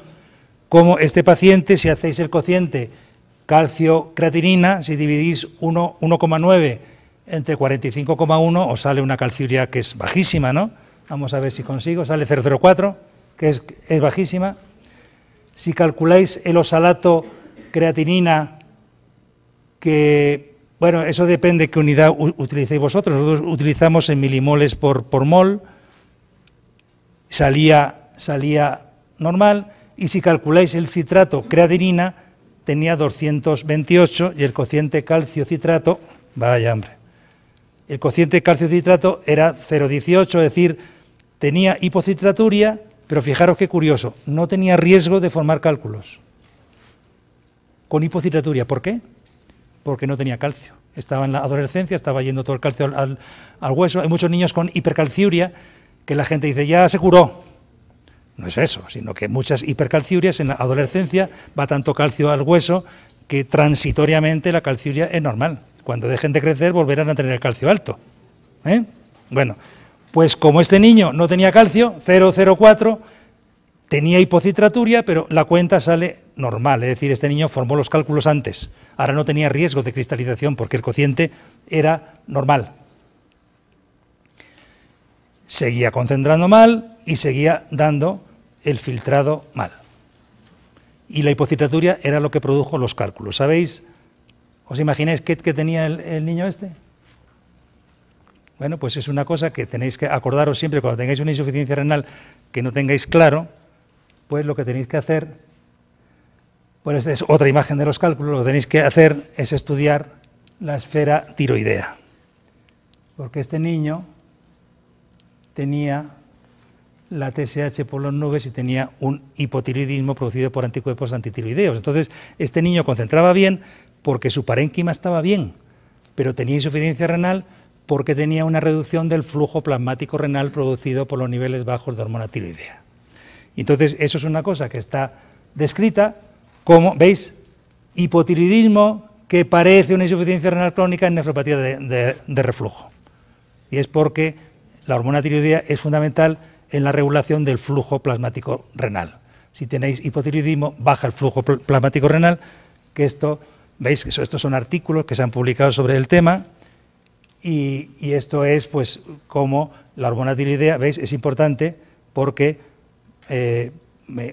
como este paciente, si hacéis el cociente calcio-creatinina, si dividís 1,9 entre 45,1, os sale una calciuria que es bajísima, ¿no? Vamos a ver si consigo, sale 0,04, que es bajísima. Si calculáis el osalato creatinina, que, bueno, eso depende de qué unidad utilicéis vosotros, nosotros utilizamos en milimoles por mol, salía normal, y si calculáis el citrato creatinina, tenía 228 y el cociente calcio-citrato, vaya hombre, el cociente calcio-citrato era 0,18, es decir, tenía hipocitraturia, pero fijaros qué curioso, no tenía riesgo de formar cálculos con hipocitraturia. ¿Por qué? Porque no tenía calcio. Estaba en la adolescencia, estaba yendo todo el calcio al hueso. Hay muchos niños con hipercalciuria que la gente dice, ya se curó. No es eso, sino que muchas hipercalciurias en la adolescencia va tanto calcio al hueso que transitoriamente la calciuria es normal. Cuando dejen de crecer volverán a tener el calcio alto. Bueno, pues como este niño no tenía calcio, 0,04, tenía hipocitraturia, pero la cuenta sale normal, es decir, este niño formó los cálculos antes. Ahora no tenía riesgo de cristalización porque el cociente era normal. Seguía concentrando mal y seguía dando el filtrado mal. Y la hipocitraturia era lo que produjo los cálculos. ¿Sabéis? ¿Os imagináis qué tenía el niño este? Bueno, pues es una cosa que tenéis que acordaros siempre cuando tengáis una insuficiencia renal que no tengáis claro, pues lo que tenéis que hacer, pues es otra imagen de los cálculos, lo que tenéis que hacer es estudiar la esfera tiroidea. Porque este niño tenía la TSH por las nubes y tenía un hipotiroidismo producido por anticuerpos antitiroideos. Entonces, este niño concentraba bien porque su parénquima estaba bien, pero tenía insuficiencia renal porque tenía una reducción del flujo plasmático renal producido por los niveles bajos de hormona tiroidea. Y entonces, eso es una cosa que está descrita como, ¿veis? Hipotiroidismo que parece una insuficiencia renal crónica en nefropatía de reflujo. Y es porque la hormona tiroidea es fundamental en la regulación del flujo plasmático renal. Si tenéis hipotiroidismo, baja el flujo plasmático renal, que esto, veis que estos son artículos que se han publicado sobre el tema, y esto es pues como la hormona tiroidea, veis, es importante porque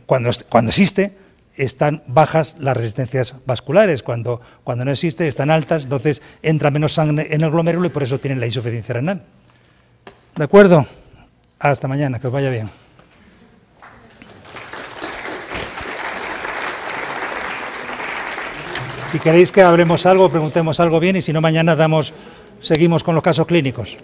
cuando existe están bajas las resistencias vasculares, cuando no existe están altas, entonces entra menos sangre en el glomérulo y por eso tienen la insuficiencia renal. ¿De acuerdo? Hasta mañana, que os vaya bien. Si queréis que hablemos algo, preguntemos algo bien, y si no, mañana seguimos con los casos clínicos.